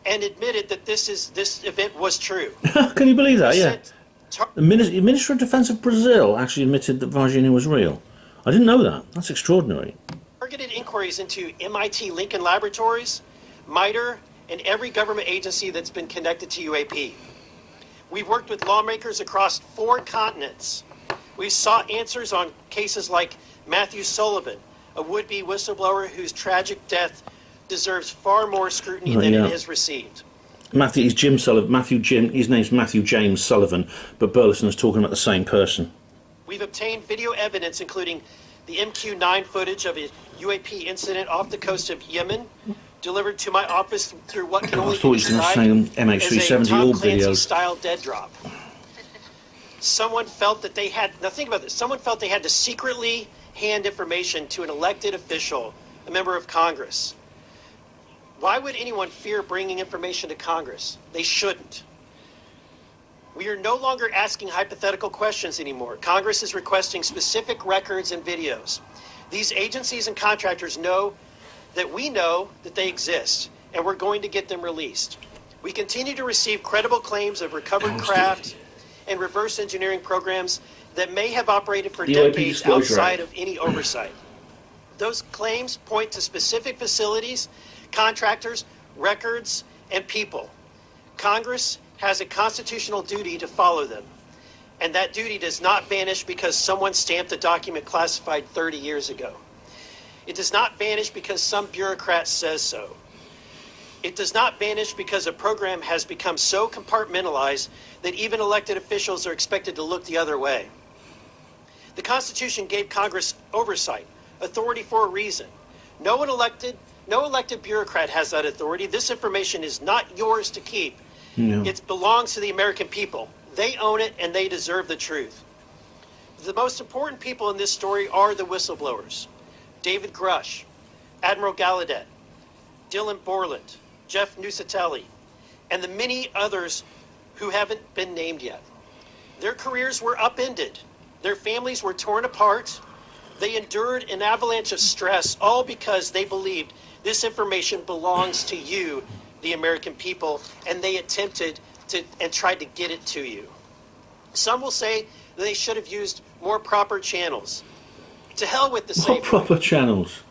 and admitted that this event was true. Can you believe that? Yeah. The Minister of Defense of Brazil actually admitted that Varginha was real. I didn't know that. That's extraordinary. Targeted inquiries into MIT Lincoln Laboratories, MITRE, and every government agency that's been connected to UAP. We've worked with lawmakers across 4 continents. We sought answers on cases like Matthew Sullivan, a would-be whistleblower whose tragic death deserves far more scrutiny than it has received. Matthew is Jim Sullivan. His name's Matthew James Sullivan, but Burleson is talking about the same person. We've obtained video evidence, including the MQ-9 footage of a UAP incident off the coast of Yemen, delivered to my office through what can only be described as a Tom Clancy-style dead drop. Someone felt that they had, now think about this, someone felt they had to secretly hand information to an elected official, a member of Congress. Why would anyone fear bringing information to Congress? They shouldn't. We are no longer asking hypothetical questions anymore. Congress is requesting specific records and videos. These agencies and contractors know that they exist, and we're going to get them released. We continue to receive credible claims of recovered craft and reverse engineering programs that may have operated for decades outside of any oversight. Those claims point to specific facilities, contractors, records, and people. Congress has a constitutional duty to follow them, and that duty does not vanish because someone stamped a document classified 30 years ago. It does not vanish because some bureaucrat says so. It does not vanish because a program has become so compartmentalized that even elected officials are expected to look the other way. The Constitution gave Congress oversight, authority for a reason. No elected bureaucrat has that authority. This information is not yours to keep. No. It belongs to the American people. They own it, and they deserve the truth. The most important people in this story are the whistleblowers. David Grush, Admiral Gallaudet, Dylan Borland, Jeff Nusatelli, and the many others who haven't been named yet. Their careers were upended. Their families were torn apart. They endured an avalanche of stress, all because they believed this information belongs to you, the American people, and they attempted to and tried to get it to you. Some will say that they should have used more proper channels. To hell with the safe way. Proper channels.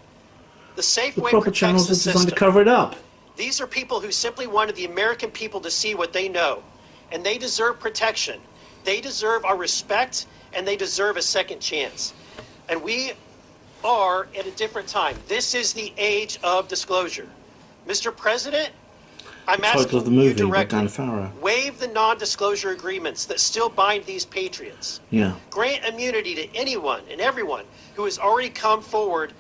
The safe way proper protects channels the are system. designed to cover it up. These are people who simply wanted the American people to see what they know, and they deserve protection. They deserve our respect, and they deserve a second chance. And we are at a different time. This is the age of disclosure. Mr. President, I'm asking you directly, waive the non-disclosure agreements that still bind these patriots. Yeah. Grant immunity to anyone and everyone who has already come forward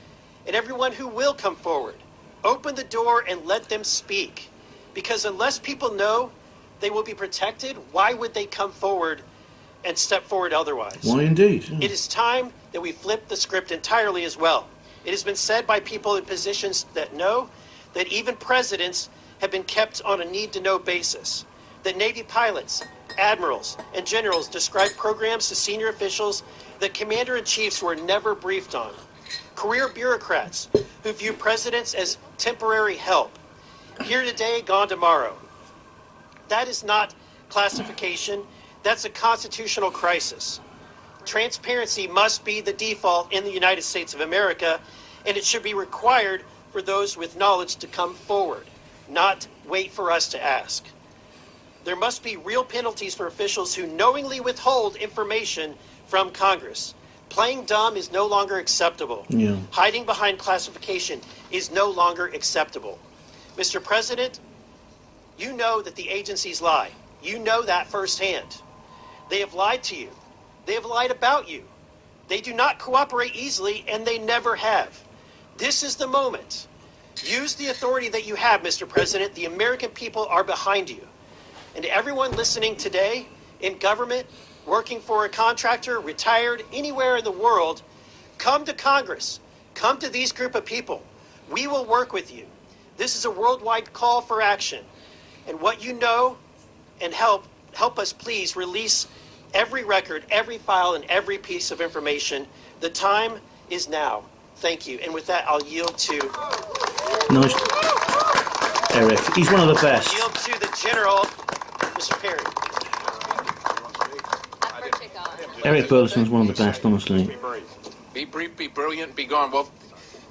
and everyone who will come forward. Open the door and let them speak. Because unless people know they will be protected, why would they come forward and step forward otherwise? Why indeed? Yeah. It is time that we flip the script entirely as well. It has been said by people in positions that know that even presidents have been kept on a need-to-know basis, that Navy pilots, admirals, and generals describe programs to senior officials that commander-in-chiefs were never briefed on, career bureaucrats who view presidents as temporary help, here today, gone tomorrow. That is not classification, that's a constitutional crisis. Transparency must be the default in the United States of America, and it should be required for those with knowledge to come forward, not wait for us to ask. There must be real penalties for officials who knowingly withhold information from Congress. Playing dumb is no longer acceptable. Yeah. Hiding behind classification is no longer acceptable. Mr. President, you know that the agencies lie. You know that firsthand. They have lied to you. They have lied about you. They do not cooperate easily, and they never have. This is the moment. Use the authority that you have, Mr. President. The American people are behind you. And everyone listening today in government, working for a contractor, retired, anywhere in the world, come to Congress. Come to these group of people. We will work with you. This is a worldwide call for action. And what you know, and help us please release every record, every file, and every piece of information. The time is now. Thank you. And with that, I'll yield to... Nice. Eric, he's one of the best. Yield to the General, Mr. Perry. Eric Burleson's one of the best, honestly. Be brief, be brilliant, be gone. Well,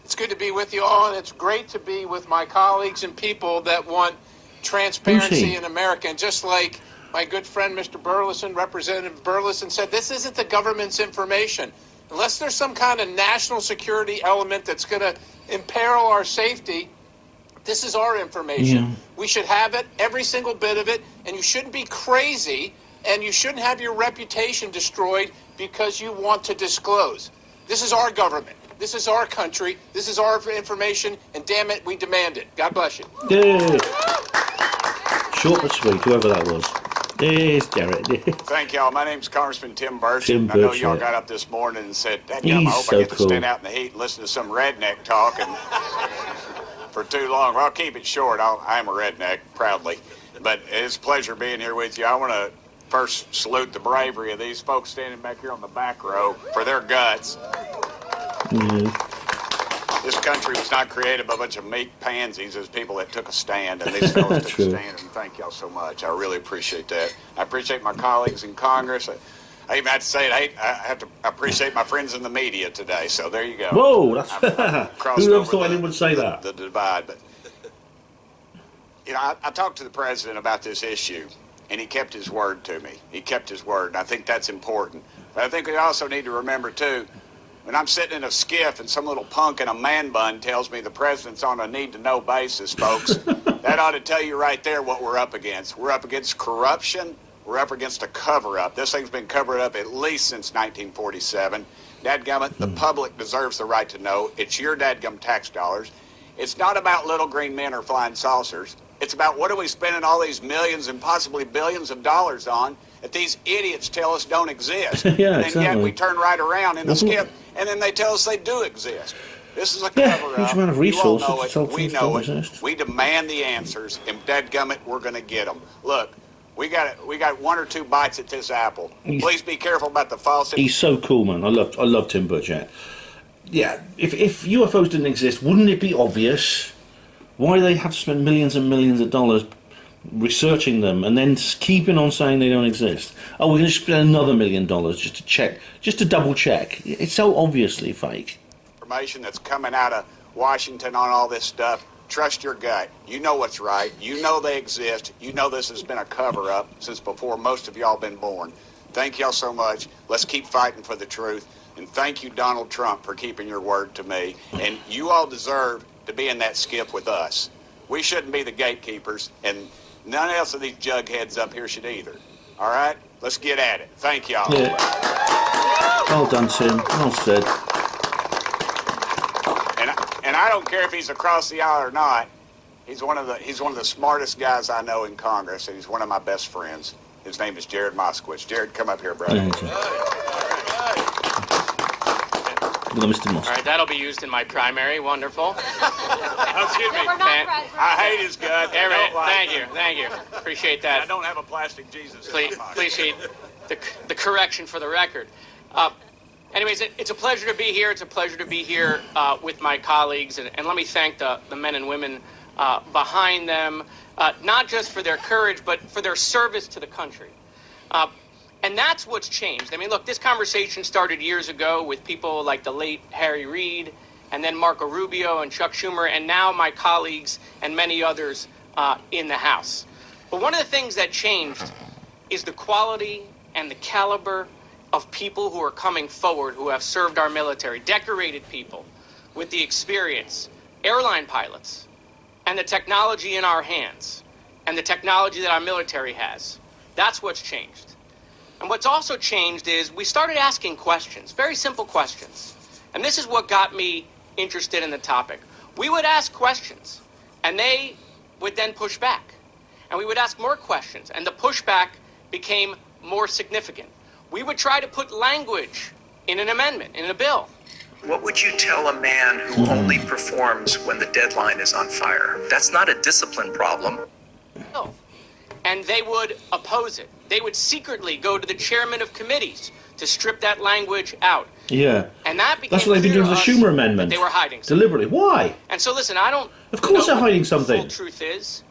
it's good to be with you all, and it's great to be with my colleagues and people that want transparency in America. And just like my good friend, Mr. Burleson, Representative Burleson, said, this isn't the government's information. Unless there's some kind of national security element that's going to imperil our safety, this is our information. Yeah. We should have it, every single bit of it, and you shouldn't be crazy, and you shouldn't have your reputation destroyed because you want to disclose. This is our government. This is our country. This is our information, and damn it, we demand it. God bless you. Yeah. Short but sweet, whoever that was. There's Garrett. Thank y'all. My name's Congressman Tim Burchett. Tim I know Burchett. y'all got up this morning and said, "Dadgum, I He's hope so I get to cool. stand out in the heat and listen to some redneck talk and for too long." Well, I'll keep it short. I am a redneck, proudly. But it's a pleasure being here with you. I want to first salute the bravery of these folks standing back here on the back row for their guts. This country was not created by a bunch of meek pansies. It was people that took a stand, and these fellows took a stand, and thank y'all so much. I really appreciate that. I appreciate my colleagues in Congress. I even had to say it, I have to appreciate my friends in the media today, so there you go. Whoa, that's... Who ever thought anyone would say that? The divide, but... You know, I talked to the president about this issue, and he kept his word to me. He kept his word, and I think that's important. But I think we also need to remember, too, when I'm sitting in a skiff and some little punk in a man bun tells me the president's on a need-to-know basis, folks, that ought to tell you right there what we're up against. We're up against corruption. We're up against a cover-up. This thing's been covered up at least since 1947. Dadgummit, the public deserves the right to know. It's your dadgum tax dollars. It's not about little green men or flying saucers. It's about what are we spending all these millions and possibly billions of dollars on that these idiots tell us don't exist. Yeah, and exactly. yet we turn right around in the skip, and then they tell us they do exist. This is a cover-up. Huge amount of resources to tell We things know don't it. exist. We demand the answers, and dadgummit, we're going to get them. Look, we got one or two bites at this apple. Please be careful about the false. He's so cool, man. I love Tim Burchett. Yeah, if UFOs didn't exist, wouldn't it be obvious? Why do they have to spend millions and millions of dollars researching them and then keeping on saying they don't exist? Oh, we're going to spend another $1 million just to check, just to double check. It's so obviously fake. Information that's coming out of Washington on all this stuff. Trust your gut. You know what's right. You know they exist. You know this has been a cover-up since before most of y'all been born. Thank y'all so much. Let's keep fighting for the truth. And thank you, Donald Trump, for keeping your word to me. And you all deserve to be in that skip with us. We shouldn't be the gatekeepers, and none else of these jugheads up here should either. All right? Let's get at it. Thank y'all. Yeah. Well done, Tim. Well said. And I don't care if he's across the aisle or not. He's one of the smartest guys I know in Congress, and he's one of my best friends. His name is Jared Moskowitz. Jared, come up here, brother. Look at Mr. Moss. All right, that'll be used in my primary. Wonderful. Excuse me. I hate his gut. Thank you. Appreciate that. I don't have a plastic Jesus in my pocket. Appreciate the correction for the record. Anyways, it's a pleasure to be here. It's a pleasure to be here with my colleagues. And let me thank the men and women behind them, not just for their courage, but for their service to the country. And that's what's changed. I mean, look, this conversation started years ago with people like the late Harry Reid, and then Marco Rubio and Chuck Schumer, and now my colleagues and many others in the House. But one of the things that changed is the quality and the caliber of people who are coming forward, who have served our military, decorated people with the experience, airline pilots, and the technology in our hands, and the technology that our military has. That's what's changed. And what's also changed is we started asking questions, very simple questions. And this is what got me interested in the topic. We would ask questions, and they would then push back. And we would ask more questions, and the pushback became more significant. We would try to put language in an amendment, in a bill. What would you tell a man who only performs when the deadline is on fire? That's not a discipline problem. And they would oppose it. They would secretly go to the chairman of committees to strip that language out. Yeah. And that became That's what they've been doing with the Schumer amendment. They were hiding something. Deliberately. Why? And so listen, I don't Of course know they're hiding what something. the full truth is,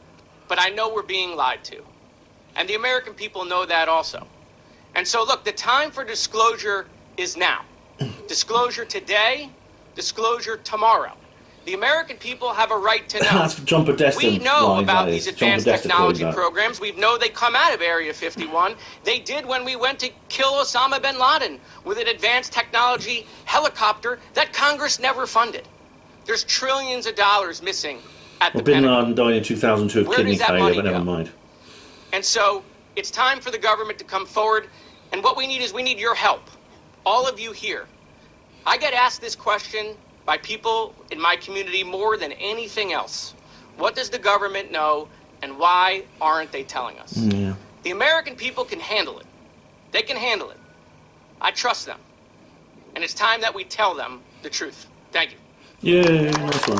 but I know we're being lied to. And the American people know that also. And so look, the time for disclosure is now. Disclosure today, disclosure tomorrow. The American people have a right to know. That's John Podesta. We know about these advanced technology programs. We know they come out of Area 51. They did when we went to kill Osama bin Laden with an advanced technology helicopter that Congress never funded. There's trillions of dollars missing at the Bin Pentagon. Laden died in 2002 of Where kidney does that failure, money but never go? mind. And so it's time for the government to come forward. And what we need is we need your help. All of you here. I get asked this question by people in my community more than anything else. What does the government know, and why aren't they telling us? Yeah. The American people can handle it. They can handle it. I trust them. And it's time that we tell them the truth. Thank you. Yeah, nice one.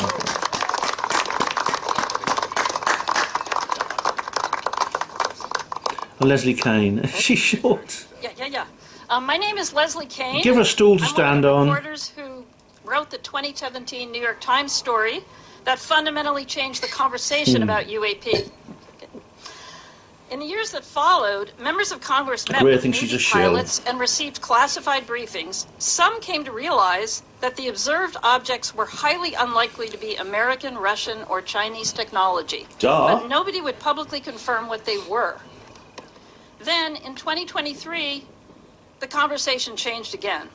Leslie Kane. She's short. Yeah. My name is Leslie Kane. Give her a stool to stand I'm one of on. the reporters who wrote the 2017 New York Times story that fundamentally changed the conversation about UAP. In the years that followed, members of Congress met with Navy pilots and received classified briefings. Some came to realize that the observed objects were highly unlikely to be American, Russian, or Chinese technology. But nobody would publicly confirm what they were. Then, in 2023, the conversation changed again.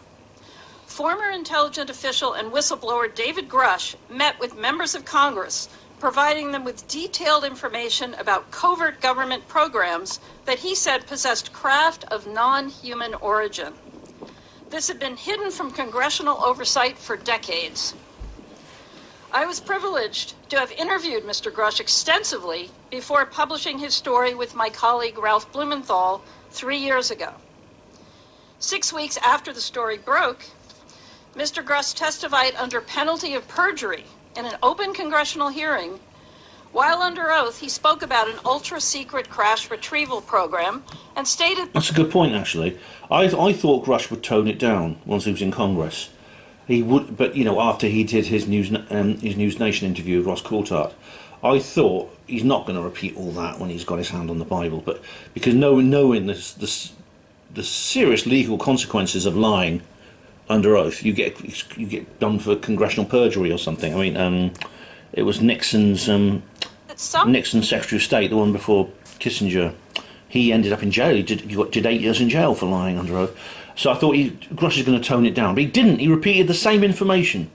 Former intelligence official and whistleblower David Grush met with members of Congress, providing them with detailed information about covert government programs that he said possessed craft of non-human origin. This had been hidden from congressional oversight for decades. I was privileged to have interviewed Mr. Grush extensively before publishing his story with my colleague Ralph Blumenthal 3 years ago. 6 weeks after the story broke, Mr. Grush testified under penalty of perjury in an open congressional hearing. While under oath, he spoke about an ultra-secret crash retrieval program and stated... That's a good point, actually. I thought Grush would tone it down once he was in Congress. He would, but, you know, after he did his News Nation interview with Ross Coulthart, I thought he's not going to repeat all that when he's got his hand on the Bible. But because knowing the serious legal consequences of lying under oath, you get done for congressional perjury or something. I mean, it was Nixon's Secretary of State, the one before Kissinger. He ended up in jail. He did 8 years in jail for lying under oath. So I thought Grush is going to tone it down, but he didn't. He repeated the same information,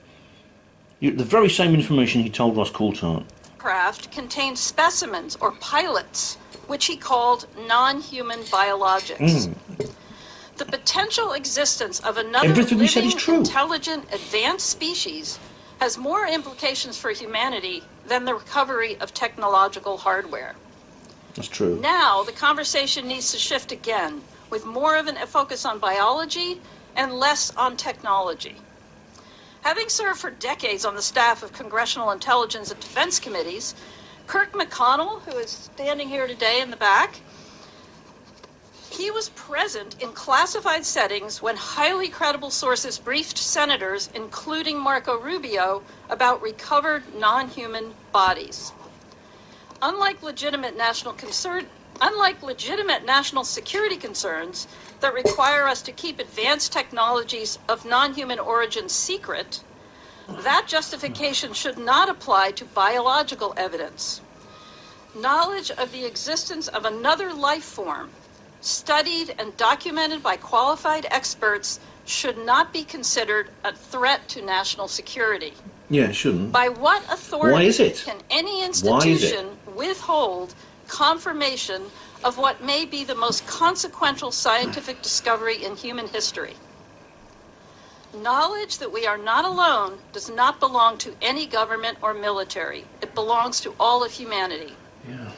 the very same information he told Ross Coulthart. Craft contained specimens or pilots, which he called non-human biologics. The potential existence of another living, intelligent, advanced species has more implications for humanity than the recovery of technological hardware. That's true. Now, the conversation needs to shift again, with more of a focus on biology and less on technology. Having served for decades on the staff of Congressional Intelligence and Defense Committees, Kirk McConnell, who is standing here today in the back, he was present in classified settings when highly credible sources briefed senators, including Marco Rubio, about recovered non-human bodies. Unlike legitimate national security concerns that require us to keep advanced technologies of non-human origin secret, that justification should not apply to biological evidence. Knowledge of the existence of another life form, studied and documented by qualified experts, should not be considered a threat to national security. Yeah, it shouldn't. By what authority Why is it? can any institution withhold confirmation of what may be the most consequential scientific discovery in human history? Knowledge that we are not alone does not belong to any government or military. It belongs to all of humanity. Yeah,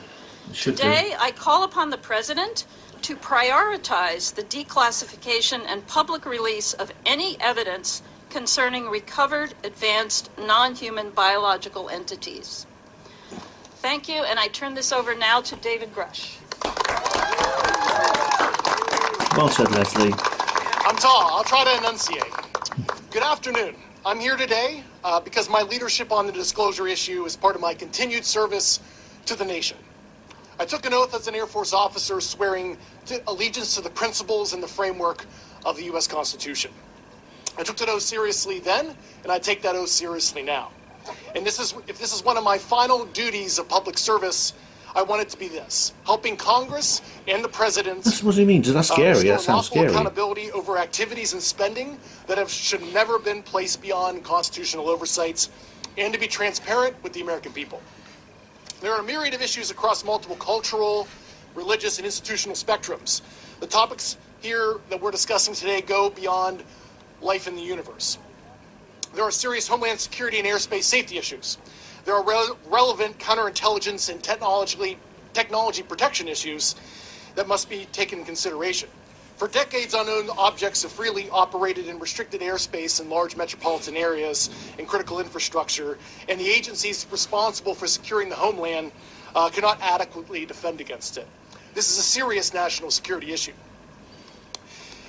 it should Today, I call upon the President to prioritize the declassification and public release of any evidence concerning recovered, advanced, non-human biological entities. Thank you, and I turn this over now to David Grush. Well said, Leslie. I'm tall. I'll try to enunciate. Good afternoon. I'm here today because my leadership on the disclosure issue is part of my continued service to the nation. I took an oath as an Air Force officer swearing allegiance to the principles and the framework of the U.S. Constitution. I took that oath seriously then, and I take that oath seriously now. And if this is one of my final duties of public service, I want it to be this: helping Congress and the President. That's what he means. That's scary. That sounds scary. Accountability over activities and spending that should never been placed beyond constitutional oversights, and to be transparent with the American people. There are a myriad of issues across multiple cultural, religious, and institutional spectrums. The topics here that we're discussing today go beyond life in the universe. There are serious homeland security and airspace safety issues. There are relevant counterintelligence and technology protection issues that must be taken in consideration. For decades, unknown objects have freely operated in restricted airspace in large metropolitan areas and critical infrastructure, and the agencies responsible for securing the homeland cannot adequately defend against it. This is a serious national security issue.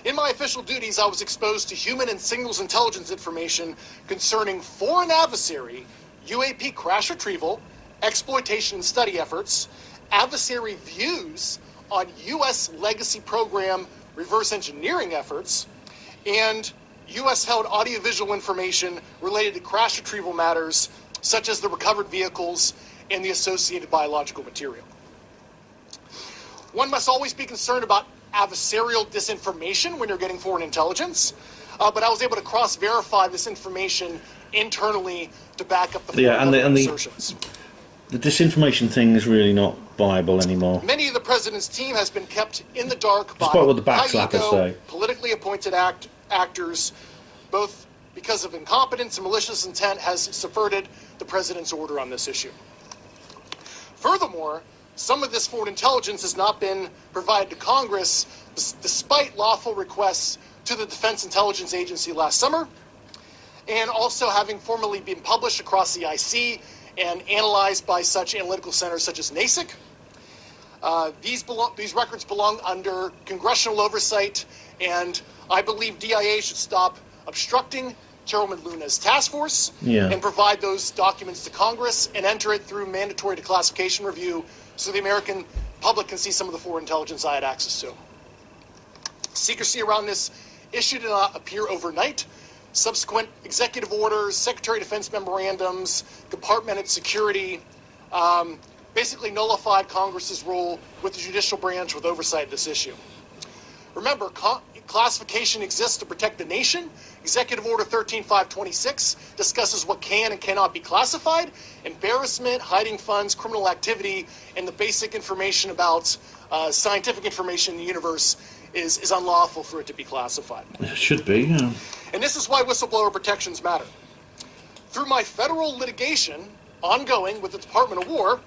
In my official duties, I was exposed to human and signals intelligence information concerning foreign adversary, UAP crash retrieval, exploitation and study efforts, adversary views on U.S. legacy program reverse engineering efforts, and U.S.-held audiovisual information related to crash retrieval matters, such as the recovered vehicles and the associated biological material. One must always be concerned about adversarial disinformation when you're getting foreign intelligence, but I was able to cross-verify this information internally to back up the assertions. The disinformation thing is really not viable anymore. Many of the president's team has been kept in the dark by what the backslappers say. Politically appointed actors, both because of incompetence and malicious intent, has subverted the president's order on this issue. Furthermore, some of this foreign intelligence has not been provided to Congress despite lawful requests to the Defense Intelligence Agency last summer, and also having formally been published across the IC and analyzed by such analytical centers such as NASIC. These records belong under congressional oversight, and I believe DIA should stop obstructing Chairwoman Luna's task force and provide those documents to Congress and enter it through mandatory declassification review so the American public can see some of the foreign intelligence I had access to. Secrecy around this issue did not appear overnight. Subsequent executive orders, Secretary of Defense memorandums, compartmented security, basically nullified Congress's role with the judicial branch with oversight of this issue. Remember, classification exists to protect the nation. Executive Order 13526 discusses what can and cannot be classified. Embarrassment, hiding funds, criminal activity, and the basic information about scientific information in the universe is unlawful for it to be classified. It should be, yeah. And this is why whistleblower protections matter. Through my federal litigation ongoing with the Department of War,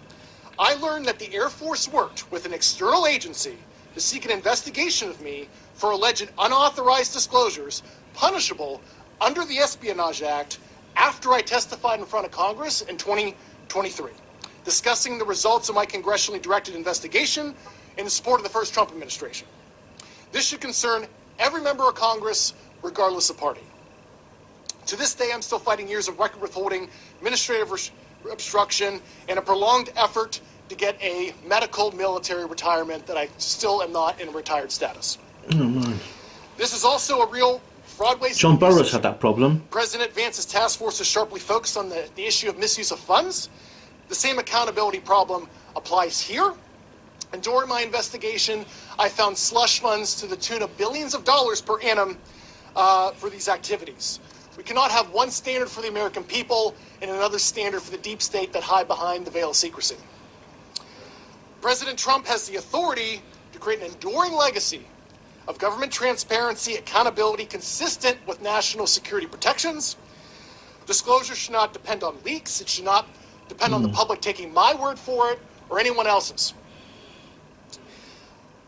I learned that the Air Force worked with an external agency to seek an investigation of me for alleged unauthorized disclosures punishable under the Espionage Act after I testified in front of Congress in 2023, discussing the results of my congressionally directed investigation in support of the first Trump administration. This should concern every member of Congress, regardless of party. To this day, I'm still fighting years of record withholding, administrative obstruction, and a prolonged effort to get a medical military retirement that I still am not in retired status. Oh, my. This is also a real fraudway. John Burroughs had that problem. President Vance's task force is sharply focused on the issue of misuse of funds. The same accountability problem applies here. And during my investigation, I found slush funds to the tune of billions of dollars per annum for these activities. We cannot have one standard for the American people and another standard for the deep state that hide behind the veil of secrecy. President Trump has the authority to create an enduring legacy of government transparency, accountability consistent with national security protections. Disclosure should not depend on leaks. It should not depend on the public taking my word for it or anyone else's.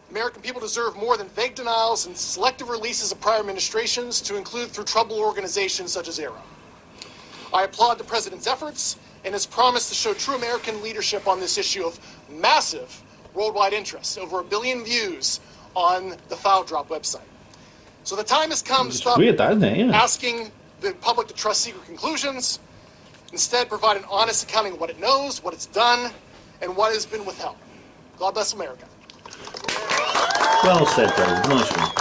American people deserve more than vague denials and selective releases of prior administrations, to include through troubled organizations such as ARROW. I applaud the president's efforts and his promise to show true American leadership on this issue of massive worldwide interest, over 1 billion views on the File Drop website. So the time has come to stop asking the public to trust secret conclusions. Instead, provide an honest accounting of what it knows, what it's done, and what has been withheld. God bless America. Well said, David. Nice one.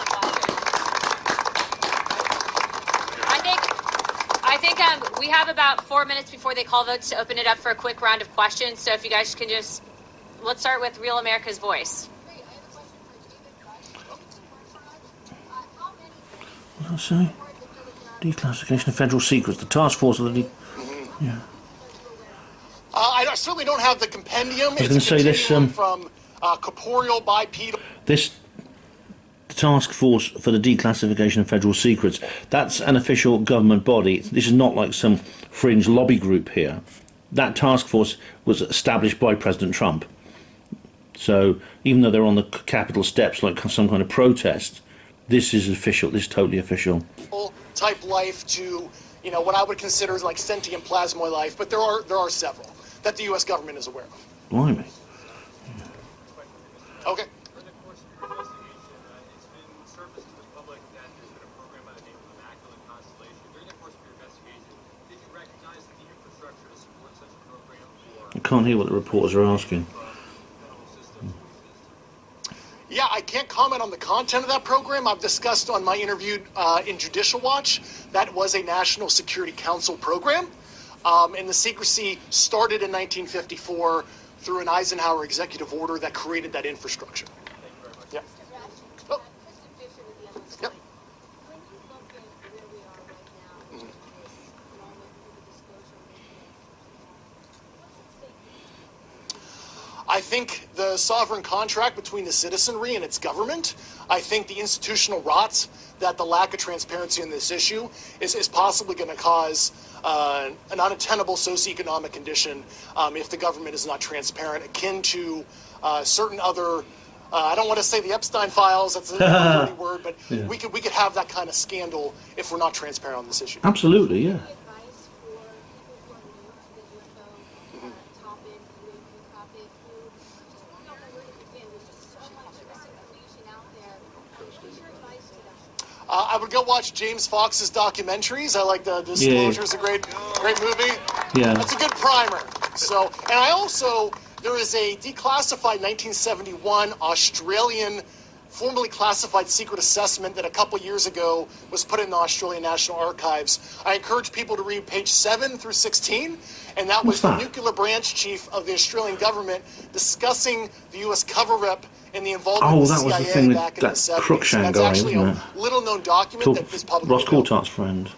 I think we have about 4 minutes before they call votes to open it up for a quick round of questions. So if you guys can just, let's start with Real America's Voice. What did I say? Declassification of federal secrets. The task force of the... Yeah. I certainly don't have the compendium. I was going to say this... from corporeal, bipedal... This task force for the declassification of federal secrets, that's an official government body. This is not like some fringe lobby group here. That task force was established by President Trump. So even though they're on the Capitol steps like some kind of protest, this is official. This is totally official. Type life to, you know, what I would consider like sentient plasmoid life, but there are several that the U.S. government is aware of. Blimey. Yeah. Okay. I can't hear what the reporters are asking. Yeah, I can't comment on the content of that program. I've discussed on my interview in Judicial Watch, that was a National Security Council program. And the secrecy started in 1954 through an Eisenhower executive order that created that infrastructure. Yeah. Oh. Yep. I think the sovereign contract between the citizenry and its government, I think the institutional rot that the lack of transparency in this issue is possibly going to cause an untenable socioeconomic condition if the government is not transparent, akin to certain other, I don't want to say the Epstein files, that's a dirty word, but yeah. we could have that kind of scandal if we're not transparent on this issue. Absolutely, yeah. I would go watch James Fox's documentaries. I like the Disclosure's a great movie. Yeah. That's a good primer. So, and I also, there is a declassified 1971 Australian formerly classified secret assessment that a couple years ago was put in the Australian National Archives. I encourage people to read page 7 through 16, and that was the nuclear branch chief of the Australian government discussing the U.S. cover-up and the involvement of the CIA was the thing back with in the 70s. Cruikshank That's guy, actually wasn't a little-known document that is publicly Ross Coulthardt's friend.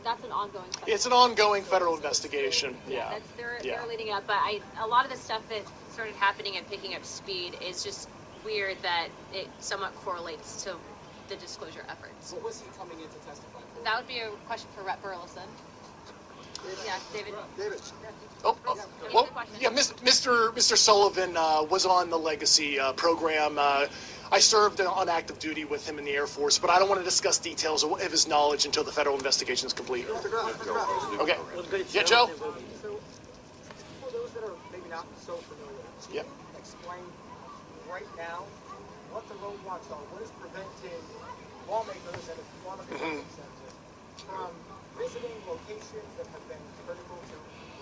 That's an ongoing. It's an ongoing federal investigation. Yeah. They're leading it up, but a lot of the stuff that started happening and picking up speed is just weird that it somewhat correlates to the disclosure efforts. What was he coming in to testify for? That would be a question for Rep. Burleson. Yeah, David. Well, yeah, Mr. Sullivan was on the Legacy program. I served on active duty with him in the Air Force, but I don't want to discuss details of his knowledge until the federal investigation is complete. Okay. Yeah, Joe? So, for those that are maybe not so familiar, Yeah. explain right now what the roadblocks are. What is preventing lawmakers and if you want to be representatives from visiting locations that have been critical to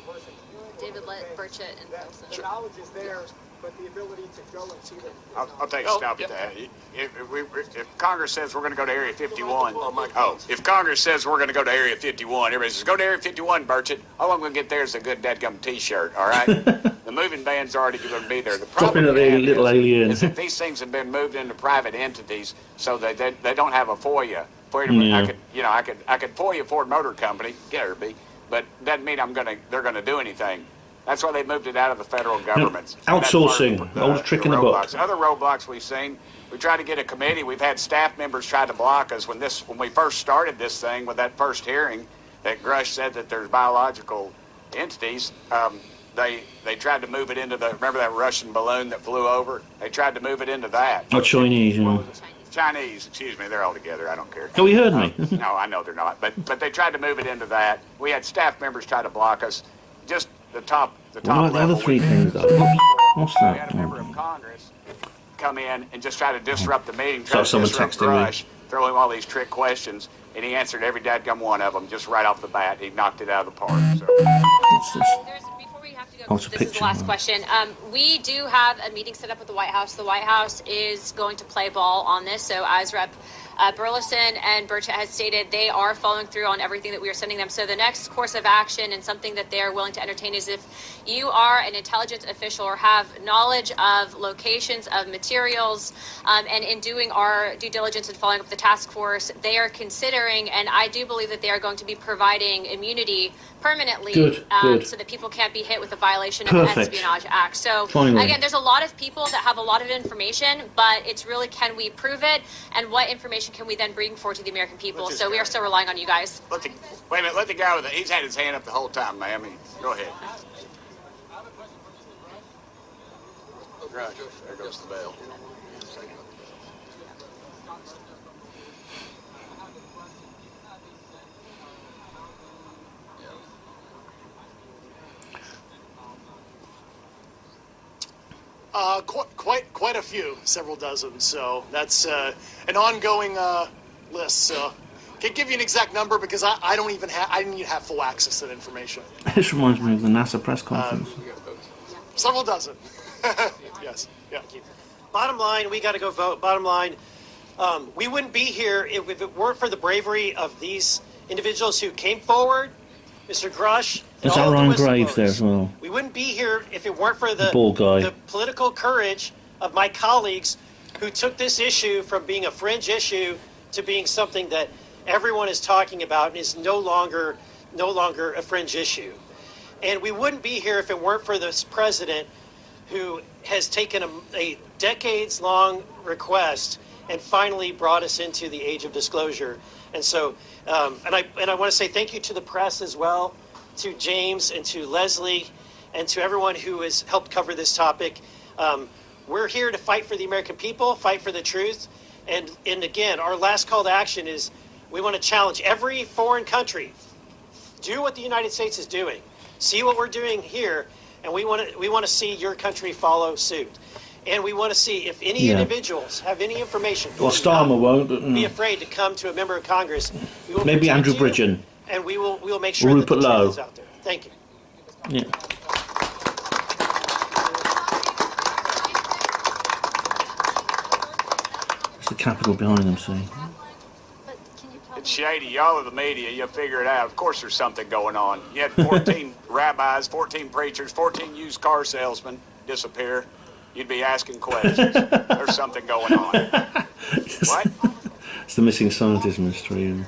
reverse engineering? David, let Burchett and Wilson. The knowledge is there, but the ability to go and see them. I'll take a stab at that. If Congress says we're going to go to Area 51, if Congress says we're going to go to Area 51, everybody says, go to Area 51, Burchett. All I'm going to get there is a good dadgum T-shirt, all right? The moving van's already going to be there. The problem is that these things have been moved into private entities, so they don't have a FOIA. I could FOIA Ford Motor Company, get her, but doesn't mean they're going to do anything. That's why they moved it out of the federal government. Outsourcing, old trick in the book. Other roadblocks we've seen, we tried to get a committee. We've had staff members try to block us when we first started this thing with that first hearing that Grush said that there's biological entities. They tried to move it into remember that Russian balloon that flew over? They tried to move it into that. Oh, Chinese, yeah. Chinese, excuse me, they're all together. I don't care. Oh, you heard me. No, I know they're not. But they tried to move it into that. We had staff members try to block us. Just the top What about the other three things, though? What's that? We had a member of Congress come in and just try to disrupt the meeting, So someone disrupt texted me. Rush, throw him all these trick questions, and he answered every dadgum one of them just right off the bat. He knocked it out of the park. So. What's this? Before we have to go, Oh, it's a this is picture, the last huh? question. We do have a meeting set up with the White House. The White House is going to play ball on this. So as Rep. Burleson and Burchett has stated, they are following through on everything that we are sending them. So the next course of action and something that they are willing to entertain is if you are an intelligence official or have knowledge of locations of materials, and in doing our due diligence and following up the task force, they are considering, and I do believe that they are going to be providing immunity permanently, Good. so that people can't be hit with a violation Perfect. of the Espionage Act. So Finally. again, there's a lot of people that have a lot of information, but it's really, can we prove it, and what information can we then bring forward to the American people? So we are still relying on you guys. Wait a minute, let the guy with he's had his hand up the whole time, ma'am. Go ahead. Right, there goes the bell. Quite a few, several dozen. So that's an ongoing list. So can't give you an exact number because I didn't even have full access to that information. This reminds me of the NASA press conference. Several dozen. Yes. Yeah. Bottom line, we got to go vote. Bottom line, we wouldn't be here if it weren't for the bravery of these individuals who came forward, Mr. Grush. There's that Ryan Graves there as well. We wouldn't be here if it weren't for The bald guy. the political courage of my colleagues who took this issue from being a fringe issue to being something that everyone is talking about and is no longer a fringe issue. And we wouldn't be here if it weren't for this president who has taken a decades-long request and finally brought us into the age of disclosure. And so, and I want to say thank you to the press as well, to James and to Leslie, and to everyone who has helped cover this topic. We're here to fight for the American people, fight for the truth. And again, our last call to action is we want to challenge every foreign country. Do what the United States is doing. See what we're doing here, and we want to see your country follow suit. And we want to see if any individuals have any information. Well, Starmer won't, but be afraid to come to a member of Congress. We will maybe protect Andrew you, Bridgen. and we will make sure Or that the Rupert truth Lowe. is out there. Thank you. Yeah. It's the Capitol behind them, see. It's shady. Y'all are the media. You'll figure it out. Of course there's something going on. You had 14 rabbis, 14 preachers, 14 used car salesmen disappear. You'd be asking questions. There's something going on. What? It's the missing scientist mystery. And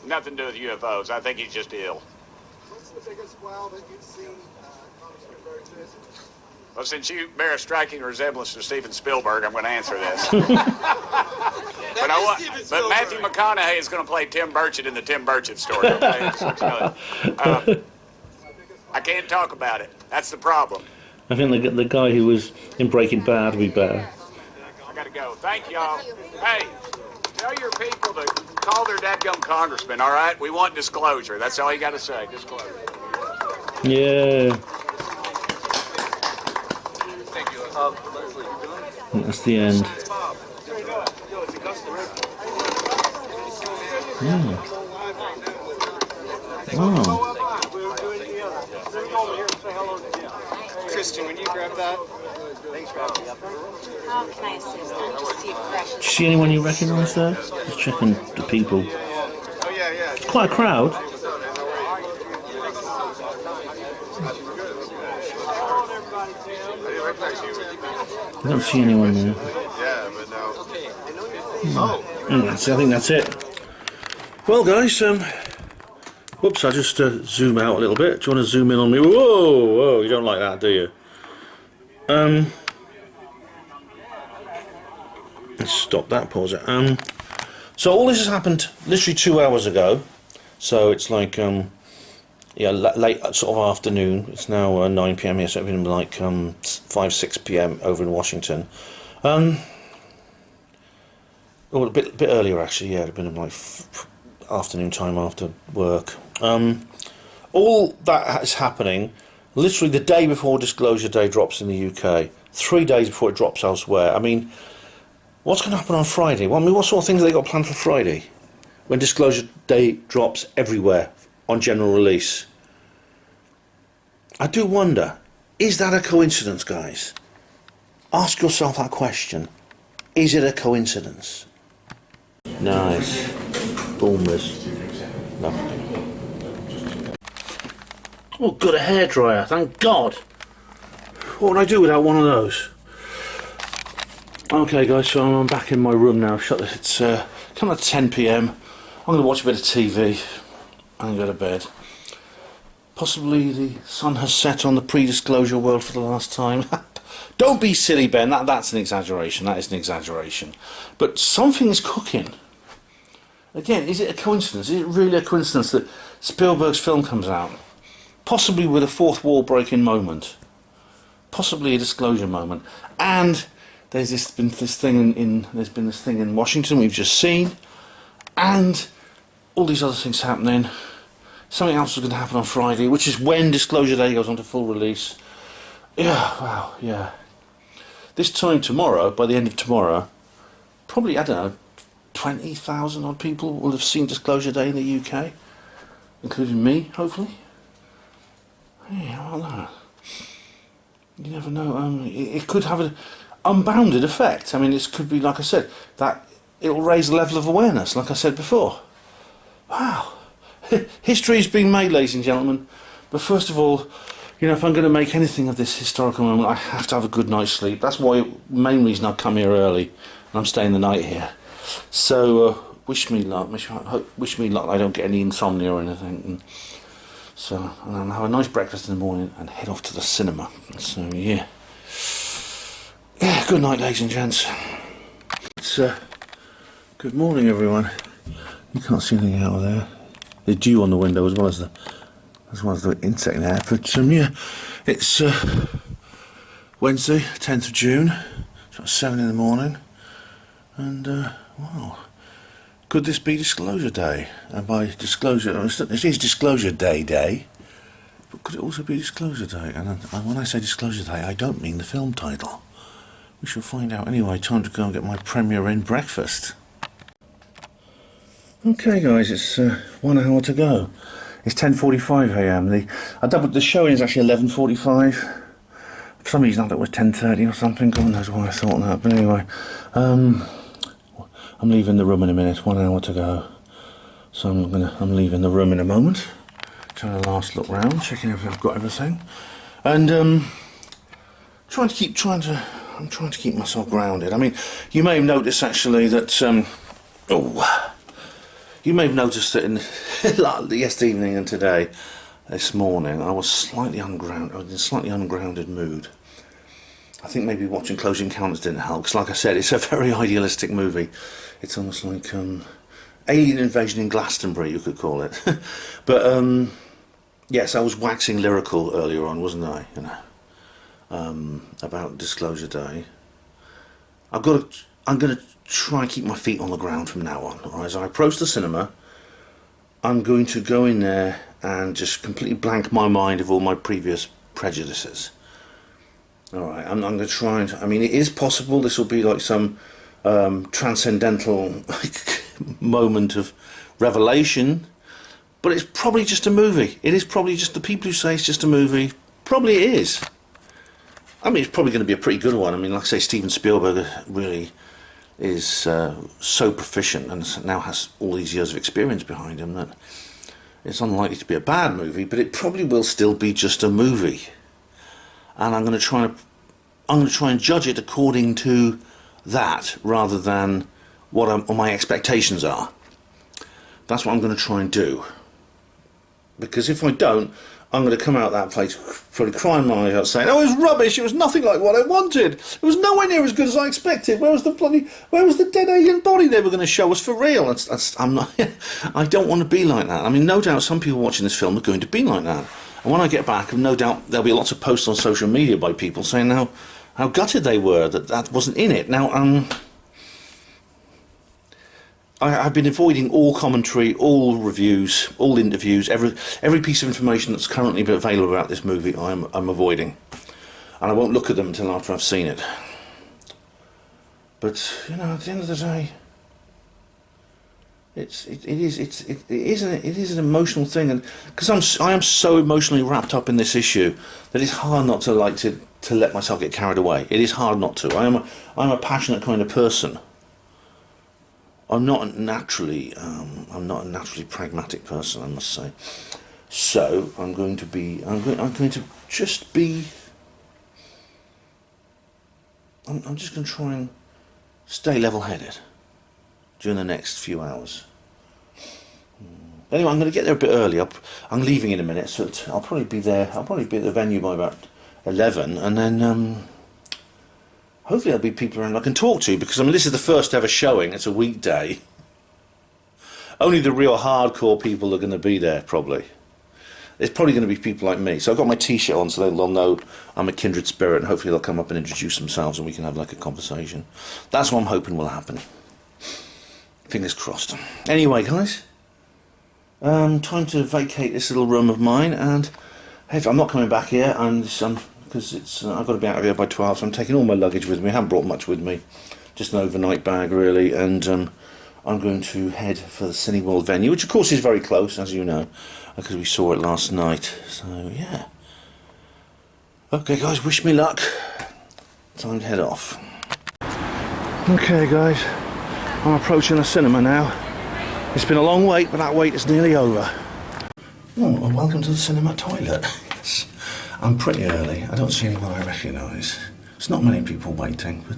Nothing to do with UFOs. I think he's just ill. What's the biggest wow that you've seen, Congressman Burchett? Well, since you bear a striking resemblance to Steven Spielberg, I'm going to answer this. But Matthew McConaughey is going to play Tim Burchett in the Tim Burchett story. Okay? I can't talk about it. That's the problem. I think the guy who was in Breaking Bad would be better. I got to go. Thank y'all. Hey, tell your people to call their dadgum congressman, all right? We want disclosure. That's all you got to say, disclosure. Yeah. That's the end. Yeah. Wow. Kristen, when you grab that, thanks for having me up. How can I assist? Just see precious. See anyone you recognise there? Just checking the people. Oh yeah. It's quite a crowd. I don't see anyone there. I think that's it. Well, guys, whoops, I just zoom out a little bit. Do you want to zoom in on me? Whoa, you don't like that, do you? Let's stop that, pause it. So all this has happened literally 2 hours ago. So it's like, yeah, late sort of afternoon. It's now 9 PM here, so it's been like 5, 6 PM over in Washington. Well, a bit earlier actually. Yeah, it'd been like afternoon time after work. All that is happening literally the day before Disclosure Day drops in the UK. 3 days before it drops elsewhere. I mean, what's going to happen on Friday? Well, I mean, what sort of things have they got planned for Friday when Disclosure Day drops everywhere on general release? I do wonder, is that a coincidence, guys? Ask yourself that question. Is it a coincidence? Nice. Boomers. Lovely. Oh, good, a hairdryer, thank God. What would I do without one of those? Okay, guys, so I'm back in my room now. It's coming at 10 PM. I'm going to watch a bit of TV and go to bed. Possibly the sun has set on the pre-disclosure world for the last time. Don't be silly, Ben. That's an exaggeration. That is an exaggeration. But something is cooking. Again, is it a coincidence? Is it really a coincidence that Spielberg's film comes out? Possibly with a fourth wall breaking moment. Possibly a disclosure moment. And there's been this thing in Washington we've just seen. And all these other things happening. Something else is going to happen on Friday, which is when Disclosure Day goes on to full release. Yeah, wow, yeah. This time tomorrow, by the end of tomorrow, probably, I don't know, 20,000 odd people will have seen Disclosure Day in the UK, including me, hopefully. Yeah, I don't know. You never know. It could have an unbounded effect. I mean, it could be, like I said, that it'll raise the level of awareness, like I said before. Wow. History's being made, ladies and gentlemen. But first of all, you know, if I'm going to make anything of this historical moment, I have to have a good night's sleep. That's why, main reason I've come here early, and I'm staying the night here. So, wish me luck. Wish me luck I don't get any insomnia or anything. And I'll have a nice breakfast in the morning and head off to the cinema. So, yeah. Yeah, good night, ladies and gents. It's, good morning, everyone. You can't see anything out of there. The dew on the window as well as the insect in there. But yeah, it's Wednesday, 10th of June. It's about 7 in the morning, and wow, could this be Disclosure Day? And by disclosure, it is Disclosure Day, but could it also be Disclosure Day? And when I say Disclosure Day, I don't mean the film title. We shall find out anyway. Time to go and get my Premier Inn breakfast. Okay, guys, it's 1 hour to go. It's 10:45 AM. The showing is actually 11:45. For some reason I thought it was 10:30 or something. God knows why I thought that. But anyway, I'm leaving the room in a minute. 1 hour to go. So I'm leaving the room in a moment. Trying a last look round, checking if I've got everything, and I'm trying to keep myself grounded. I mean, you may have noticed actually that you may have noticed that in yesterday evening and this morning, I was slightly ungrounded. I was in a slightly ungrounded mood. I think maybe watching Close Encounters didn't help, because like I said, it's a very idealistic movie. It's almost like alien invasion in Glastonbury, you could call it. But yes, I was waxing lyrical earlier on, wasn't I? You know, about Disclosure Day. I'm going to try and keep my feet on the ground from now on. Right? As I approach the cinema, I'm going to go in there and just completely blank my mind of all my previous prejudices. Alright, I'm going to try and... I mean, it is possible this will be like some transcendental moment of revelation, but it's probably just a movie. It is probably just the people who say it's just a movie. Probably it is. I mean, it's probably going to be a pretty good one. I mean, like I say, Steven Spielberg really is so proficient and now has all these years of experience behind him that it's unlikely to be a bad movie, but it probably will still be just a movie. And I'm going to try and judge it according to that, rather than what my expectations are. That's what I'm going to try and do. Because if I don't, I'm going to come out of that place probably crying my eyes out, saying, "Oh, it was rubbish. It was nothing like what I wanted. It was nowhere near as good as I expected. Where was the dead alien body they were going to show us for real?" I'm not. I don't want to be like that. I mean, no doubt some people watching this film are going to be like that. And when I get back, no doubt there'll be lots of posts on social media by people saying how gutted they were that wasn't in it. Now, I've been avoiding all commentary, all reviews, all interviews, every piece of information that's currently available about this movie. I'm avoiding, and I won't look at them until after I've seen it. But you know, at the end of the day, it is an emotional thing, and because I am so emotionally wrapped up in this issue that it's hard not to let myself get carried away. It is hard not to. I'm a passionate kind of person. I'm not a naturally pragmatic person, I must say. So I'm going to just going to try and stay level-headed during the next few hours. Anyway, I'm going to get there a bit early. I'm leaving in a minute, so I'll probably be there. I'll probably be at the venue by about 11, and then hopefully there'll be people around I can talk to, because I mean, this is the first ever showing. It's a weekday. Only the real hardcore people are going to be there, probably. There's probably going to be people like me. So I've got my t-shirt on, so they'll know I'm a kindred spirit, and hopefully they'll come up and introduce themselves and we can have like a conversation. That's what I'm hoping will happen. Fingers crossed. Anyway, guys, time to vacate this little room of mine, and hey, I'm not coming back here, because I've got to be out of here by 12, so I'm taking all my luggage with me. I haven't brought much with me, just an overnight bag really, and I'm going to head for the Cineworld venue, which of course is very close, as you know, because we saw it last night. So yeah. Okay guys, wish me luck. Time to head off. Okay guys, I'm approaching the cinema now. It's been a long wait, but that wait is nearly over. Oh, well, welcome to the cinema toilet. I'm pretty early. I don't see anyone I recognise. There's not many people waiting, but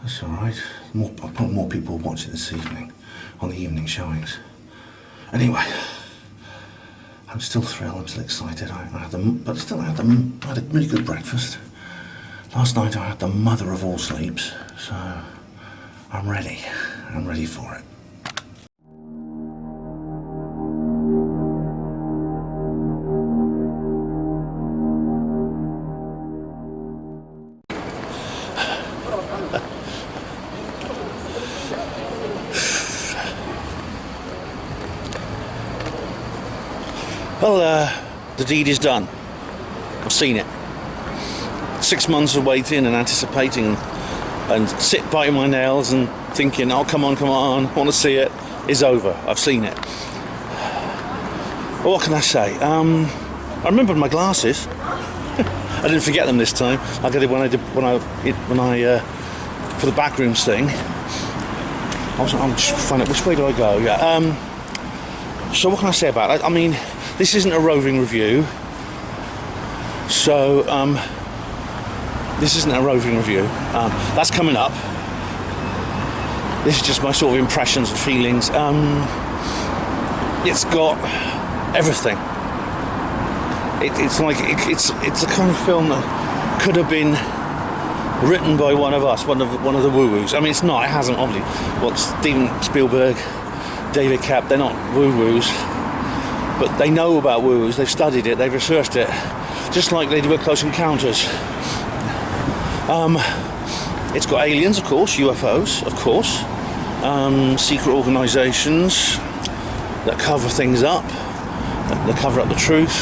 that's alright. I've got more people watching this evening on the evening showings. Anyway, I'm still thrilled. I'm still excited. I had a really good breakfast. Last night I had the mother of all sleeps, so I'm ready. I'm ready for it. Well, the deed is done. I've seen it. 6 months of waiting and anticipating and sit biting my nails and thinking, oh, come on, I want to see it, is over. I've seen it. Well, what can I say? I remembered my glasses. I didn't forget them this time, like I did when I for the backrooms thing. I'm just finding out which way do I go. Yeah. So what can I say about it? I mean, this isn't a roving review, so this isn't a roving review. That's coming up. This is just my sort of impressions and feelings. It's got everything. It's like it's a kind of film that could have been written by one of us, one of the woo-woos. I mean, it's not. It hasn't, obviously. What Steven Spielberg, David Koepp, they're not woo-woos, but they know about woo-woos. They've studied it. They've researched it, just like they do with Close Encounters. It's got aliens, of course, UFOs, of course, secret organisations that cover things up, that cover up the truth.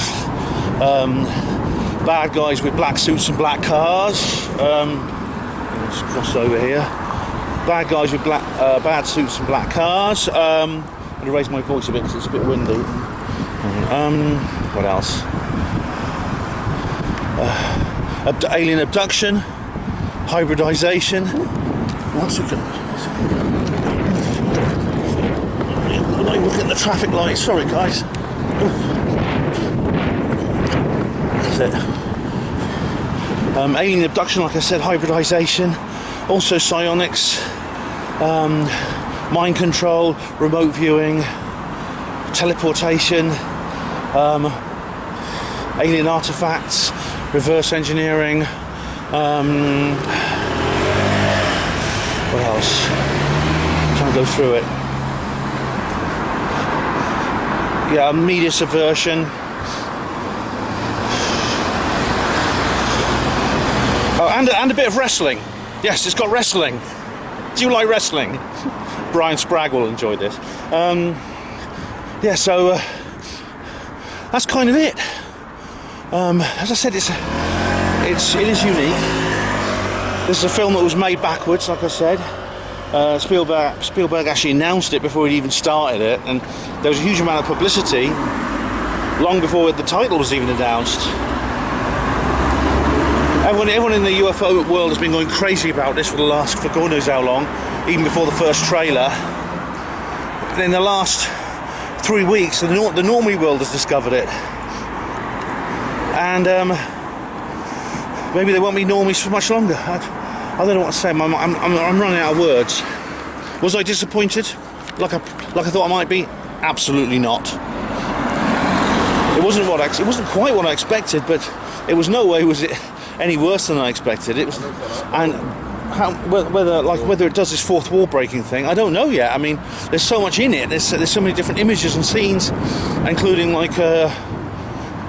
Bad guys with black suits and black cars. Let's cross over here. Bad guys with bad suits and black cars. I'm going to raise my voice a bit because it's a bit windy. What else? Alien abduction, hybridization. What's it? I'm looking at the traffic lights. Sorry, guys. Alien abduction, like I said, hybridization, also psionics, mind control, remote viewing, teleportation, alien artifacts, reverse engineering, what else? I'm trying to go through it. Yeah, media subversion. Oh, and a bit of wrestling. Yes, it's got wrestling. Do you like wrestling? Brian Spragg will enjoy this. Yeah, so that's kind of it. As I said, it is unique. This is a film that was made backwards, like I said. Spielberg actually announced it before he even started it, and there was a huge amount of publicity long before the title was even announced. Everyone in the UFO world has been going crazy about this for God knows how long, even before the first trailer. But in the last 3 weeks, the normie world has discovered it, and maybe they won't be normies for much longer. I don't know what to say. I'm running out of words. Was I disappointed? Like I thought I might be? Absolutely not. It wasn't quite what I expected, but it was no way was it any worse than I expected. It was, and whether it does this fourth wall breaking thing, I don't know yet. I mean, there's so much in it. There's so many different images and scenes, including like a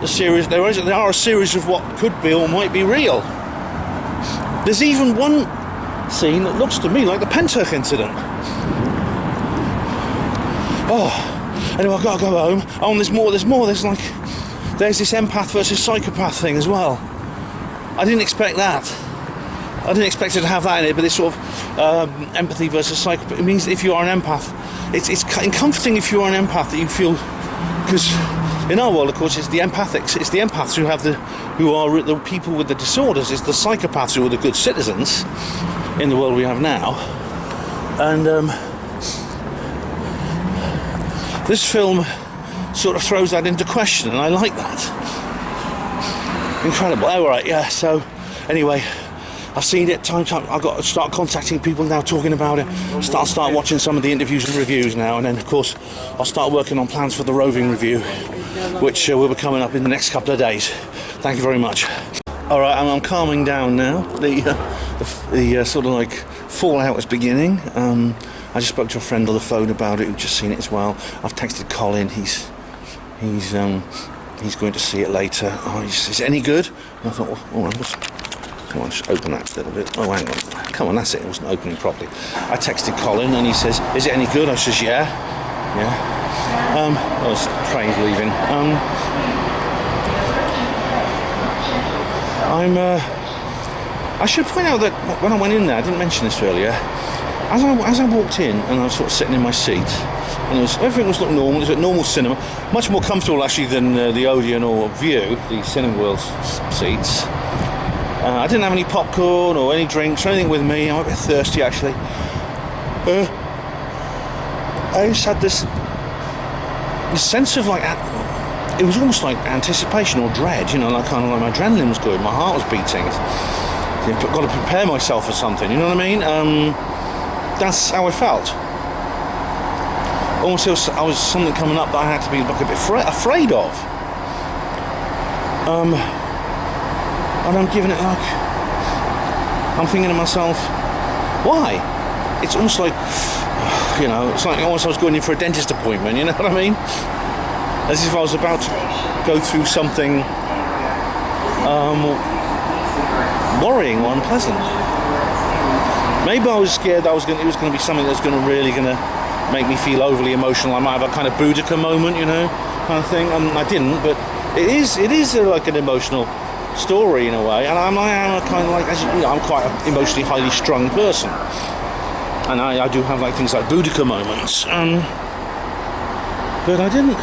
series. There are a series of what could be or might be real. There's even one scene that looks to me like the Penturk incident. Oh, anyway, I've got to go home. Oh, and there's more. There's this empath versus psychopath thing as well. I didn't expect that. I didn't expect it to have that in it, but this sort of empathy versus psychopath. It means if you are an empath, it's comforting if you are an empath that you feel, because in our world, of course, it's the empathics. It's the empaths who are the people with the disorders. It's the psychopaths who are the good citizens in the world we have now. And this film sort of throws that into question, and I like that. Incredible. Oh, right, yeah. So, anyway, I've seen it. Time. I've got to start contacting people now, talking about it. Start watching some of the interviews and reviews now, and then, of course, I'll start working on plans for the roving review, which will be coming up in the next couple of days. Thank you very much. All right, I'm calming down now. The sort of like fallout is beginning. I just spoke to a friend on the phone about it who'd just seen it as well. I've texted Colin. He's going to see it later. Oh, is it any good? And I thought, come on, just open that a little bit. Oh, hang on. Come on, that's it. It wasn't opening properly. I texted Colin and he says, is it any good? I says, yeah. The train's leaving. I should point out that when I went in there, I didn't mention this earlier, as I walked in and I was sort of sitting in my seat, and everything was looking normal. It was a normal cinema, much more comfortable actually than the Odeon or View, the Cineworld seats. I didn't have any popcorn or any drinks or anything with me. I'm a bit thirsty actually. I just had this sense of like, it was almost like anticipation or dread, like kind of like my adrenaline was good, my heart was beating. I've got to prepare myself for something, you know what I mean? That's how I felt. Almost I was something coming up that I had to be like a bit afraid of. And I'm giving it like, I'm thinking to myself, why? It's almost like, you know, it's like almost I was going in for a dentist appointment, you know what I mean? As if I was about to go through something worrying or unpleasant. Maybe I was scared that it was going to be something that's really going to make me feel overly emotional. I might have a kind of Boudica moment, you know, kind of thing. I didn't, but it is like an emotional story in a way. And I am a kind of like, as you know, I'm quite an emotionally highly strung person, and I do have like things like Boudica moments. But I didn't.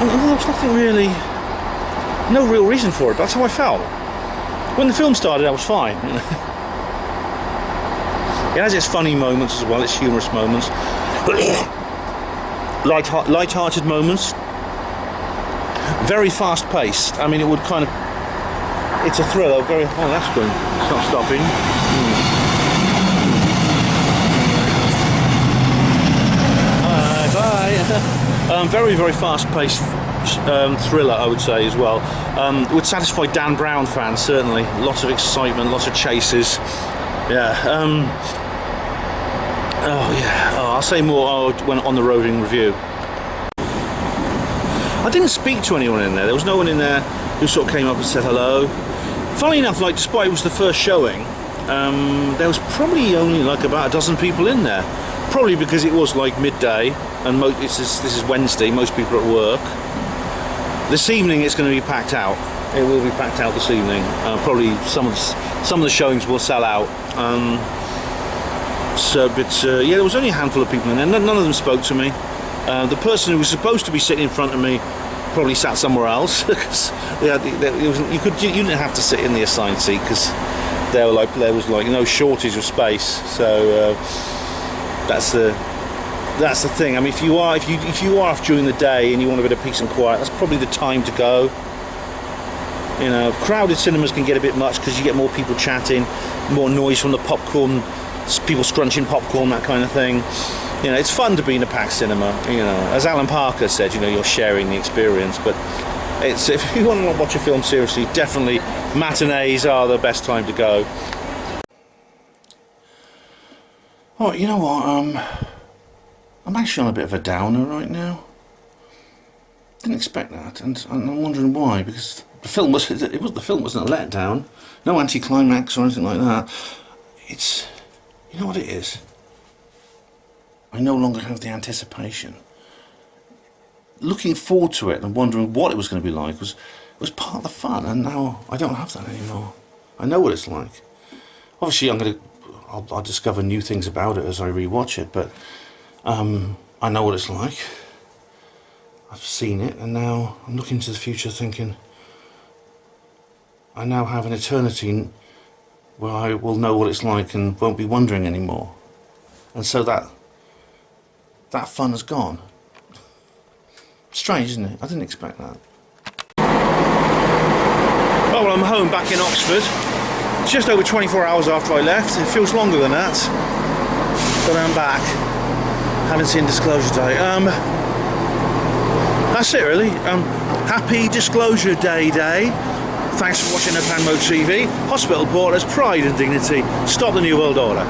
There was nothing really, no real reason for it. That's how I felt. When the film started, I was fine. You know? It has its funny moments as well, its humorous moments, light-hearted moments, very fast-paced. I mean, it would kind of, it's a thriller, very, oh, that's good, it's not stopping. Bye. Very, very fast-paced thriller, I would say, as well. It would satisfy Dan Brown fans, certainly. Lots of excitement, lots of chases. Yeah. Oh yeah. Oh, I'll say more when on the roving review. I didn't speak to anyone in there. There was no one in there who sort of came up and said hello. Funnily enough, like despite it was the first showing, there was probably only like about a dozen people in there. Probably because it was like midday, and this is Wednesday. Most people are at work. This evening it's going to be packed out. It will be packed out this evening. Probably some of the showings will sell out. Yeah, there was only a handful of people in there. None of them spoke to me. The person who was supposed to be sitting in front of me probably sat somewhere else because you didn't have to sit in the assigned seat because there was like no shortage of space. So that's the thing. I mean, if you are off during the day and you want a bit of peace and quiet, that's probably the time to go. You know, crowded cinemas can get a bit much because you get more people chatting, more noise from the popcorn, people scrunching popcorn, that kind of thing. You know, it's fun to be in a packed cinema. You know, as Alan Parker said, you know, you're sharing the experience. But if you want to watch a film seriously, definitely matinees are the best time to go. Oh, you know what? I'm actually on a bit of a downer right now. Didn't expect that, and I'm wondering why. Because the film wasn't a letdown. No anticlimax or anything like that. It's, you know what it is? I no longer have the anticipation. Looking forward to it and wondering what it was going to be like was part of the fun, and now I don't have that anymore. I know what it's like. Obviously, I'll discover new things about it as I rewatch it, but I know what it's like. I've seen it, and now I'm looking to the future thinking I now have an eternity where I will know what it's like and won't be wondering anymore. And so that fun has gone. Strange, isn't it? I didn't expect that. Oh, well, I'm home back in Oxford. Just over 24 hours after I left. It feels longer than that. But I'm back. Haven't seen Disclosure Day. That's it, really. Happy Disclosure Day. Thanks for watching Panmo TV. Hospital Porters, Pride and Dignity. Stop the New World Order.